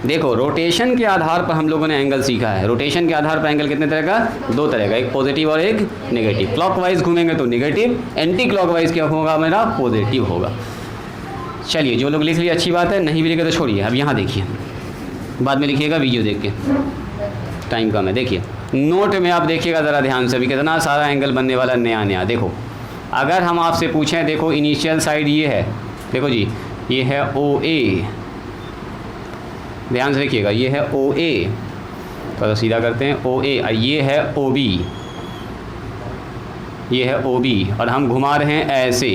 देखो रोटेशन के आधार पर हम लोगों ने एंगल सीखा है। रोटेशन के आधार पर एंगल कितने तरह का? 2 तरह का, एक पॉजिटिव और एक नेगेटिव। क्लॉकवाइज घूमेंगे तो नेगेटिव, एंटी क्लॉकवाइज क्या होगा मेरा? पॉजिटिव होगा। चलिए जो लोग लिख लिए अच्छी बात है, नहीं भी लिखे तो छोड़िए। अब यहाँ देखिए, बाद में लिखिएगा वीडियो देख के, टाइम कम है। देखिए नोट में आप देखिएगा ज़रा ध्यान से, भी कितना सारा एंगल बनने वाला नया नया। देखो अगर हम आपसे पूछें, देखो इनिशियल साइड ये है, देखो जी ये है OA, ध्यान से देखिएगा, ये है OA, तो सीधा करते हैं OA, और ये है OB, ये है OB, और हम घुमा रहे हैं ऐसे।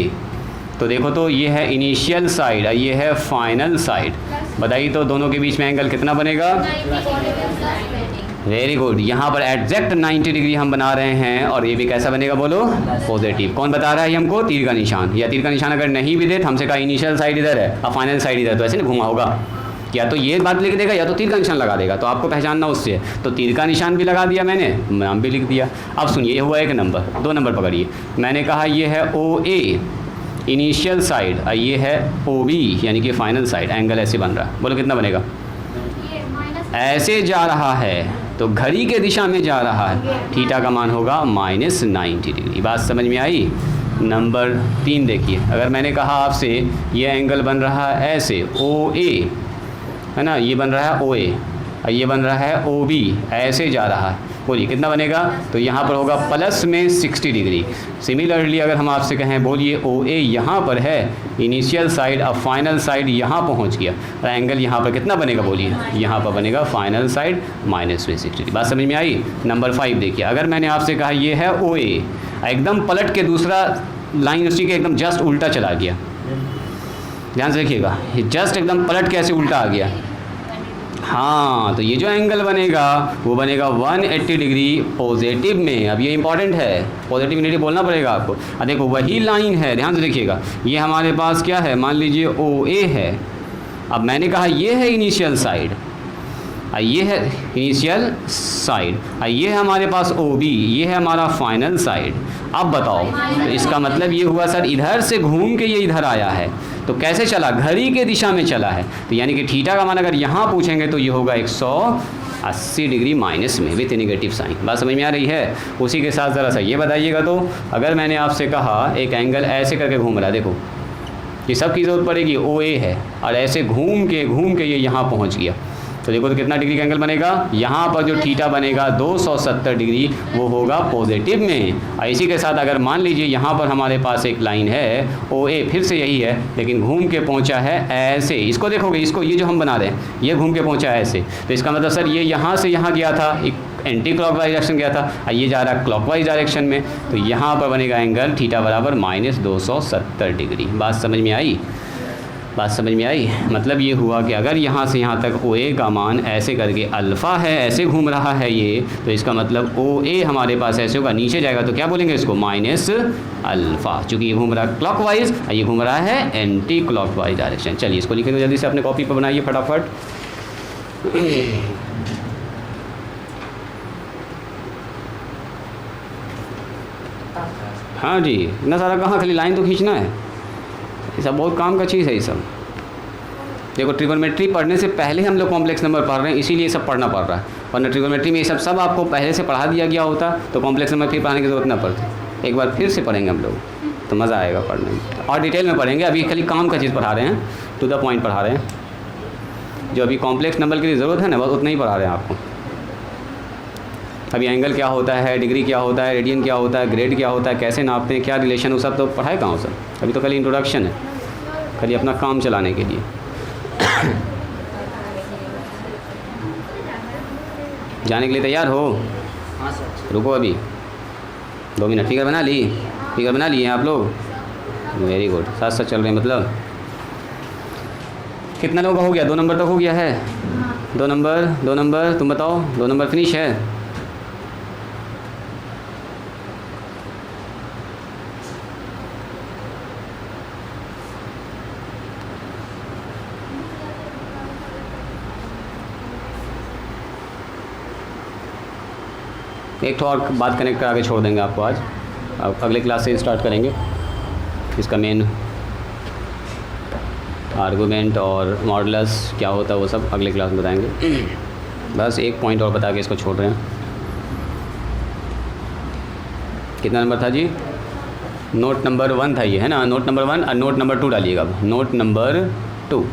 तो देखो तो ये है इनिशियल साइड और ये है फाइनल साइड। बताइए तो दोनों के बीच में एंगल कितना बनेगा? Very good. यहाँ पर एग्जैक्ट 90 डिग्री हम बना रहे हैं, और ये भी कैसा बनेगा बोलो? पॉजिटिव। कौन बता रहा है हमको? तीर का निशान। या तीर का निशान अगर नहीं भी दे तो हमसे कहा इनिशियल साइड इधर है और फाइनल साइड इधर, तो ऐसे नहीं घुमा होगा। या तो ये बात लिख देगा या तो तीर का निशान लगा देगा, तो आपको पहचानना उससे। तो तीर का निशान भी लगा दिया मैंने, नाम भी लिख दिया। अब सुनिए, ये हुआ 1 नंबर। 2 नंबर पकड़िए। मैंने कहा ये है OA इनिशियल साइड और ये है OB यानी कि फाइनल साइड। एंगल ऐसे बन रहा है, बोलो कितना बनेगा? ऐसे जा रहा है तो घड़ी के दिशा में जा रहा है, थीटा का मान होगा -90 डिग्री। बात समझ में आई? नंबर 3 देखिए, अगर मैंने कहा आपसे ये एंगल बन रहा है ऐसे OA है ना, ये बन रहा है OA और ये बन रहा है OB, ऐसे जा रहा है, बोलिए कितना बनेगा? तो यहाँ पर होगा प्लस में 60 डिग्री। सिमिलरली अगर हम आपसे कहें बोलिए OA यहाँ पर है इनिशियल साइड और फाइनल साइड यहाँ पहुँच गया, और एंगल यहाँ पर कितना बनेगा बोलिए? यहाँ पर बनेगा फाइनल साइड -60 डिग्री। बात समझ में आई? नंबर 5 देखिए, अगर मैंने आपसे कहा ये है OA, एकदम पलट के दूसरा लाइन उसी के एकदम जस्ट उल्टा चला गया, ध्यान से देखिएगा, ये जस्ट एकदम पलट के ऐसे उल्टा आ गया। हाँ, तो ये जो एंगल बनेगा वो बनेगा 180 डिग्री पॉजिटिव में। अब ये इंपॉर्टेंट है, पॉजिटिव नेगेटिव बोलना पड़ेगा आपको। अब देखो वही लाइन है, ध्यान से देखिएगा, ये हमारे पास क्या है? मान लीजिए OA है। अब मैंने कहा ये है इनिशियल साइड और ये है इनिशियल साइड और ये है हमारे पास OB, ये है हमारा फाइनल साइड। अब बताओ, तो इसका मतलब ये हुआ सर इधर से घूम के ये इधर आया है, तो कैसे चला? घड़ी के दिशा में चला है, तो यानी कि थीटा का मान अगर यहाँ पूछेंगे तो ये होगा 180 डिग्री माइनस में विथ नेगेटिव साइन। बात समझ में आ रही है? उसी के साथ ज़रा सा ये बताइएगा, तो अगर मैंने आपसे कहा एक एंगल ऐसे करके घूम रहा है, देखो ये सब की ज़रूरत पड़ेगी, OA है और ऐसे घूम के ये यहाँ पहुँच गया, तो देखो तो कितना डिग्री का एंगल बनेगा? यहाँ पर जो थीटा बनेगा 270 डिग्री, वो होगा पॉजिटिव में। और इसी के साथ अगर मान लीजिए यहाँ पर हमारे पास एक लाइन है OA, फिर से यही है लेकिन घूम के पहुँचा है ऐसे, इसको देखोगे, इसको ये जो हम बना रहे हैं ये घूम के पहुँचा है ऐसे, तो इसका मतलब सर ये यहाँ से यहाँ गया था, एक एंटी क्लॉकवाइज डायरेक्शन गया था और ये जा रहा है क्लॉकवाइज डायरेक्शन में, तो यहाँ पर बनेगा एंगल थीटा बराबर -270 डिग्री। बात समझ में आई? बात समझ में आई? मतलब ये हुआ कि अगर यहाँ से यहाँ तक OA का मान ऐसे करके अल्फ़ा है, ऐसे घूम रहा है ये, तो इसका मतलब OA हमारे पास ऐसे होगा, नीचे जाएगा तो क्या बोलेंगे इसको? -अल्फ़ा, चूँकि ये घूम रहा है क्लॉकवाइज और ये घूम रहा है एंटी क्लॉकवाइज डायरेक्शन। चलिए इसको लिखेंगे, जल्दी से अपने कॉपी पर बनाइए फटाफट। हाँ जी, इतना सारा कहाँ, खाली लाइन तो खींचना है, ये सब बहुत काम का चीज़ है ये सब। देखो ट्रिगोनोमेट्री पढ़ने से पहले हम लोग कॉम्प्लेक्स नंबर पढ़ रहे हैं, इसीलिए ये सब पढ़ना पड़ रहा है, वरना ट्रिगोनोमेट्री में ये सब आपको पहले से पढ़ा दिया गया होता तो कॉम्प्लेक्स नंबर फिर पढ़ाने की ज़रूरत ना पड़ती। एक बार फिर से पढ़ेंगे हम लोग तो मज़ा आएगा पढ़ने में, और डिटेल में पढ़ेंगे। अभी खाली काम का चीज़ पढ़ा रहे हैं, टू द पॉइंट पढ़ा रहे हैं। जो अभी कॉम्प्लेक्स नंबर की ज़रूरत है ना, बस उतना ही पढ़ा रहे हैं आपको। अभी एंगल क्या होता है, डिग्री क्या होता है, रेडियन क्या होता है, ग्रेड क्या होता है, कैसे नापते हैं, क्या रिलेशन, वो सब तो पढ़ाए कहाँ हो सर? अभी तो खाली इंट्रोडक्शन है, खाली अपना काम चलाने के लिए। जाने के लिए तैयार हो? हाँ सर। रुको अभी 2 मिनट। फिगर बना ली? फिगर बना लिए हैं आप लोग? वेरी गुड, साथ साथ चल रहे हैं। मतलब कितना लोगों का हो गया? 2 नंबर तक हो गया है? 2 नंबर तुम बताओ। 2 नंबर फिनिश है? एक तो और बात कनेक्ट करा के छोड़ देंगे आपको आज। अब अगले क्लास से स्टार्ट करेंगे इसका मेन आर्गूमेंट और मॉडुलस क्या होता है वो सब अगले क्लास में बताएंगे। बस एक पॉइंट और बता के इसको छोड़ रहे हैं। कितना नंबर था जी? नोट नंबर 1 था ये, है ना? नोट नंबर 1 और नोट नंबर 2 डालिएगा। अब नोट नंबर 2।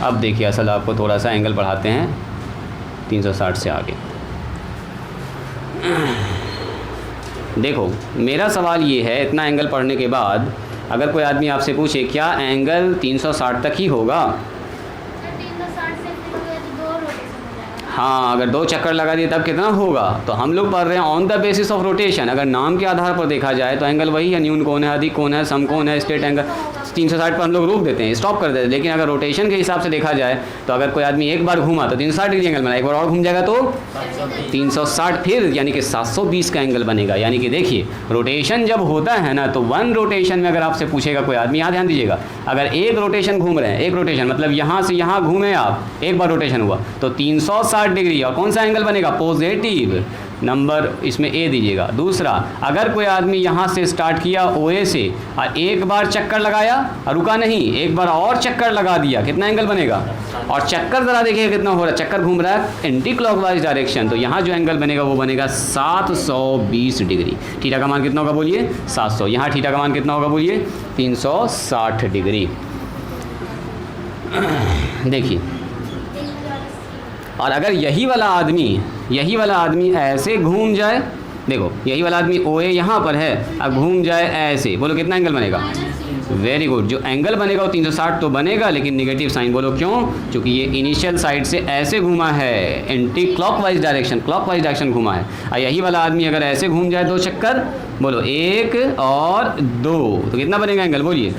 अब देखिए असल आपको थोड़ा सा एंगल बढ़ाते हैं 360 से आगे। देखो मेरा सवाल ये है, इतना एंगल पढ़ने के बाद अगर कोई आदमी आपसे पूछे क्या एंगल 360 तक ही होगा? सर 360 से फिर हो गया तो 2 रोटेशन हो जाएगा। हाँ, अगर 2 चक्कर लगा दिए तब कितना होगा? तो हम लोग पढ़ रहे हैं on the basis of rotation. अगर नाम के आधार पर देखा जाए तो एंगल वही है, न्यून कोण है, अधिक कोण है, सम कोण है, स्ट्रेट एंगल। 360 पर हम लोग रोक देते हैं, स्टॉप कर देते हैं। लेकिन अगर रोटेशन के हिसाब से देखा जाए तो अगर कोई आदमी एक बार घूमा तो 360 डिग्री एंगल बना, एक बार और घूम जाएगा तो 360 फिर यानी कि 720 का एंगल बनेगा। यानी कि देखिए रोटेशन जब होता है ना तो 1 रोटेशन में अगर आपसे पूछेगा कोई आदमी, यहाँ ध्यान दीजिएगा, अगर एक रोटेशन घूम रहे हैं, एक रोटेशन मतलब यहाँ से यहाँ घूमे आप, एक बार रोटेशन हुआ तो 360 डिग्री। और कौन सा एंगल बनेगा? पॉजिटिव नंबर, इसमें ए दीजिएगा। दूसरा, अगर कोई आदमी यहाँ से स्टार्ट किया OA से और एक बार चक्कर लगाया और रुका नहीं, एक बार और चक्कर लगा दिया, कितना एंगल बनेगा? और चक्कर ज़रा देखिए कितना हो रहा है, चक्कर घूम रहा है एंटी क्लॉकवाइज डायरेक्शन, तो यहाँ जो एंगल बनेगा वो बनेगा 720 डिग्री। थीटा का मान कितना होगा बोलिए? 700। यहाँ थीटा का मान कितना होगा बोलिए? 360 डिग्री। देखिए, और अगर यही वाला आदमी ऐसे घूम जाए, देखो यही वाला आदमी OA यहाँ पर है, अब घूम जाए ऐसे, बोलो कितना एंगल बनेगा? Very good. जो एंगल बनेगा वो 360 तो बनेगा, लेकिन नेगेटिव साइन। बोलो क्यों? क्योंकि ये इनिशियल साइड से ऐसे घूमा है, एंटी क्लॉकवाइज डायरेक्शन घूमा है। और यही वाला आदमी अगर ऐसे घूम जाए 2 चक्कर, बोलो 1 और 2, तो कितना बनेगा एंगल? बोलिए,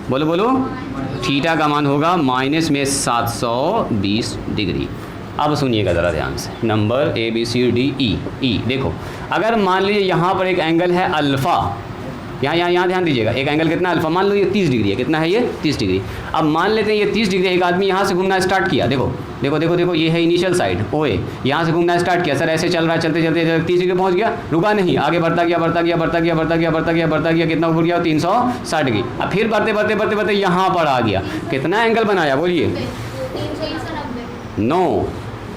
बोलो। थीटा का मान होगा माइनस में 720 डिग्री। अब सुनिएगा ज़रा ध्यान से, नंबर ABCDE। देखो अगर मान लीजिए यहाँ पर एक एंगल है अल्फ़ा, यहाँ ध्यान दीजिएगा, एक एंगल कितना अल्फ़ा, मान लो ये 30 डिग्री है। कितना है ये? 30 डिग्री। अब मान लेते हैं ये 30 डिग्री, एक आदमी यहाँ से घूमना स्टार्ट किया। देखो ये है इनिशियल साइड OA, यहाँ से घूमना स्टार्ट किया, सर ऐसे चल रहा है, चलते 30 डिग्री पहुँच गया, रुका नहीं, आगे बढ़ता गया, कितना ऊपर गया? 360 डिग्री। अब फिर बढ़ते यहाँ पर आ गया, कितना एंगल बनाया बोलिए? 390। नो,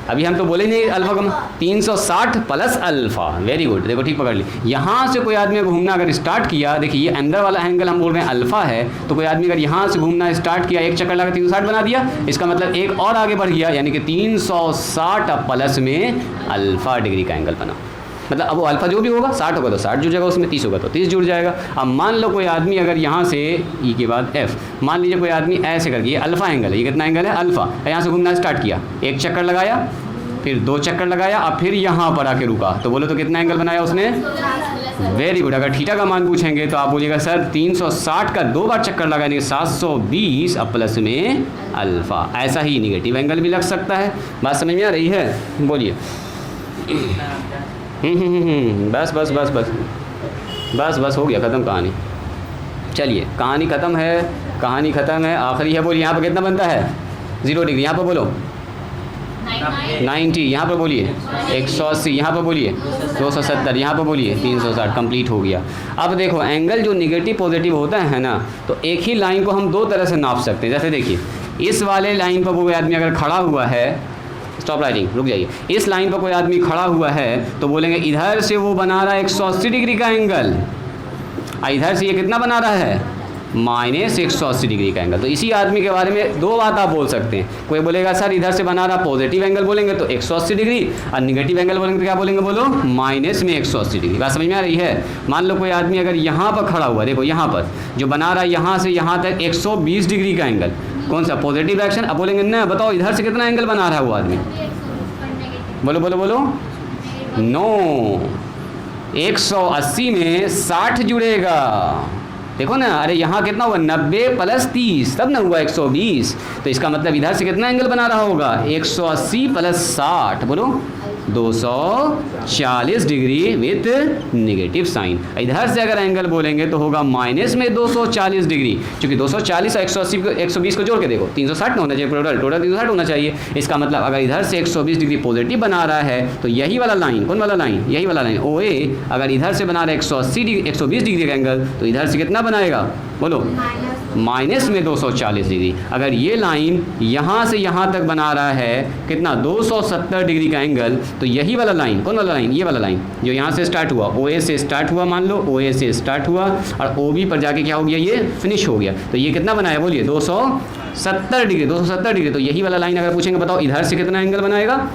अभी हम तो बोले नहीं अल्फ़ा का 360 प्लस अल्फ़ा। वेरी गुड, देखो ठीक पकड़ ली। यहाँ से कोई आदमी घूमना अगर स्टार्ट किया, देखिए ये अंदर वाला एंगल हम बोल रहे हैं अल्फ़ा है, तो कोई आदमी अगर यहाँ से घूमना स्टार्ट किया, एक चक्कर लगा 360 बना दिया, इसका मतलब एक और आगे बढ़ गया, यानी कि 360 प्लस में अल्फ़ा डिग्री का एंगल बना। मतलब अब वो अल्फ़ा जो भी होगा 60 होगा तो 60 जुड़ जाएगा, उसमें 30 होगा तो 30 जुड़ जाएगा। अब मान लो कोई आदमी अगर यहाँ से E के बाद F, मान लीजिए कोई आदमी ऐसे करके, ये अल्फ़ा एंगल है, ये कितना एंगल है? अल्फ़ा। यहाँ से घूमना स्टार्ट किया, एक चक्कर लगाया, फिर 2 चक्कर लगाया, अब फिर यहाँ पर आके रुका, तो बोलो तो कितना एंगल बनाया उसने? Very good. अगर थीटा का मान पूछेंगे तो आप बोलिएगा सर 360 का 2 बार चक्कर लगाने 720 अब प्लस में अल्फ़ा। ऐसा ही निगेटिव एंगल भी लग सकता है। बात समझ में आ रही है? बोलिए। बस हो गया, ख़त्म कहानी। चलिए कहानी ख़त्म है, आखिरी है। बोलिए यहाँ पर कितना बनता है? 0 डिग्री। यहाँ पर बोलो 90, यहाँ पर बोलिए 180, यहाँ पर बोलिए 270, यहाँ पर बोलिए 360। कंप्लीट हो गया। अब देखो एंगल जो निगेटिव पॉजिटिव होता है ना, तो एक ही लाइन को हम 2 तरह से नाप सकते हैं। जैसे देखिए इस वाले लाइन पर कोई आदमी अगर खड़ा हुआ है, स्टॉप राइटिंग, रुक जाइए, इस लाइन पर कोई आदमी खड़ा हुआ है तो बोलेंगे इधर से वो बना रहा है 180 डिग्री का एंगल, और इधर से ये कितना बना रहा है? माइनस 180 डिग्री का एंगल। तो इसी आदमी के बारे में 2 बात आप बोल सकते हैं। कोई बोलेगा सर इधर से बना रहा पॉजिटिव एंगल बोलेंगे तो 180 डिग्री, और निगेटिव एंगल बोलेंगे तो क्या बोलेंगे? बोलो माइनस में 180 डिग्री। बात समझ में आ रही है? मान लो कोई आदमी अगर यहाँ पर खड़ा हुआ, देखो यहाँ पर जो बना रहा है यहाँ से यहाँ तक 120 डिग्री का एंगल, कौन सा पॉजिटिव डायरेक्शन? अब बोलेंगे ना बताओ इधर से कितना एंगल बना रहा है वो आदमी? भी 120 पर नेगेटिव। बोलो बोलो बोलो। नो, 180 में 60 जुड़ेगा। देखो ना, अरे यहाँ कितना हुआ 90 प्लस 30 तब ना हुआ 120। तो इसका मतलब इधर से कितना एंगल बना रहा होगा? 180 प्लस 60 बोलो 240 डिग्री विथ नेगेटिव साइन। इधर से अगर एंगल बोलेंगे तो होगा माइनस में 240 डिग्री, क्योंकि 240 और 180 को 120 को जोड़ के देखो 360 ना होना चाहिए, टोटल 360 होना चाहिए। इसका मतलब अगर इधर से 120 डिग्री पॉजिटिव बना रहा है तो यही वाला लाइन, कौन वाला लाइन? यही वाला लाइन ओ ए अगर इधर से बना रहा है 120 डिग्री का एंगल तो इधर से कितना बनाएगा? बोलो माइनस में 240 डिग्री। अगर ये लाइन यहाँ से यहाँ तक बना रहा है कितना? 270 डिग्री का एंगल, तो यही वाला लाइन, कौन वाला लाइन? ये वाला लाइन जो यहाँ से स्टार्ट हुआ, ओ ए से स्टार्ट हुआ, मान लो ओ ए से स्टार्ट हुआ और ओ बी पर जाके क्या हो गया? ये फिनिश हो गया। तो ये कितना बनाया बोलिए? 270 डिग्री। 270 डिग्री तो यही वाला लाइन अगर पूछेंगे बताओ इधर से कितना एंगल बनाएगा?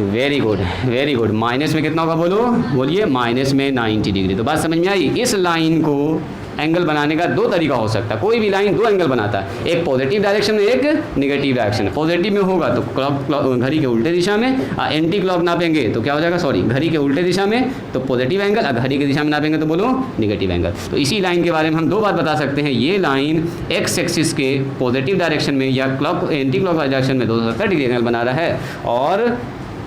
Very good very good. Minus में कितना होगा बोलो? बोलिए माइनस में 90 डिग्री। तो बात समझ में आई? इस लाइन को एंगल बनाने का दो तरीका हो सकता है। कोई भी लाइन दो एंगल बनाता है, एक पॉजिटिव डायरेक्शन में, एक नेगेटिव डायरेक्शन में। पॉजिटिव में होगा तो क्लॉक घड़ी के उल्टे दिशा में, एंटी क्लॉक नापेंगे तो क्या हो जाएगा? सॉरी, घड़ी के उल्टे दिशा में तो पॉजिटिव एंगल, और घड़ी की दिशा में नापेंगे तो बोलो नेगेटिव एंगल। तो इसी लाइन के बारे में हम दो बात बता सकते हैं। ये लाइन एक्स एक्सिस के पॉजिटिव डायरेक्शन में या एंटी क्लॉक डायरेक्शन में 270 डिग्री एंगल बना रहा है, और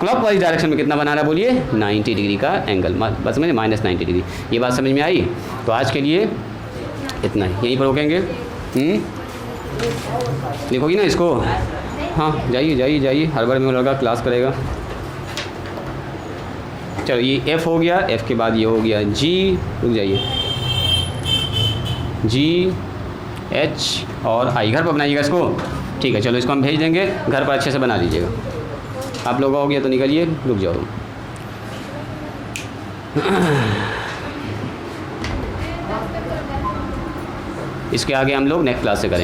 क्लॉकवाइज डायरेक्शन में कितना बना रहा है बोलिए? 90 डिग्री का एंगल। बस समझिए माइनस 90 डिग्री। ये बात समझ में आई? तो आज के लिए इतना ही, यहीं पर रोकेंगे। लिखोगी ना इसको? हाँ जाइए जाइए जाइए, हर बार में लड़का क्लास करेगा। चलो ये एफ़ हो गया, एफ़ के बाद ये हो गया जी, रुक जाइए, जी एच और आई। घर पर बनाइएगा इसको, ठीक है? चलो इसको हम भेज देंगे, घर पर अच्छे से बना लीजिएगा। आप लोग हो गया तो निकलिए, रुक जाओ। इसके आगे हम लोग नेक्स्ट क्लास से करेंगे।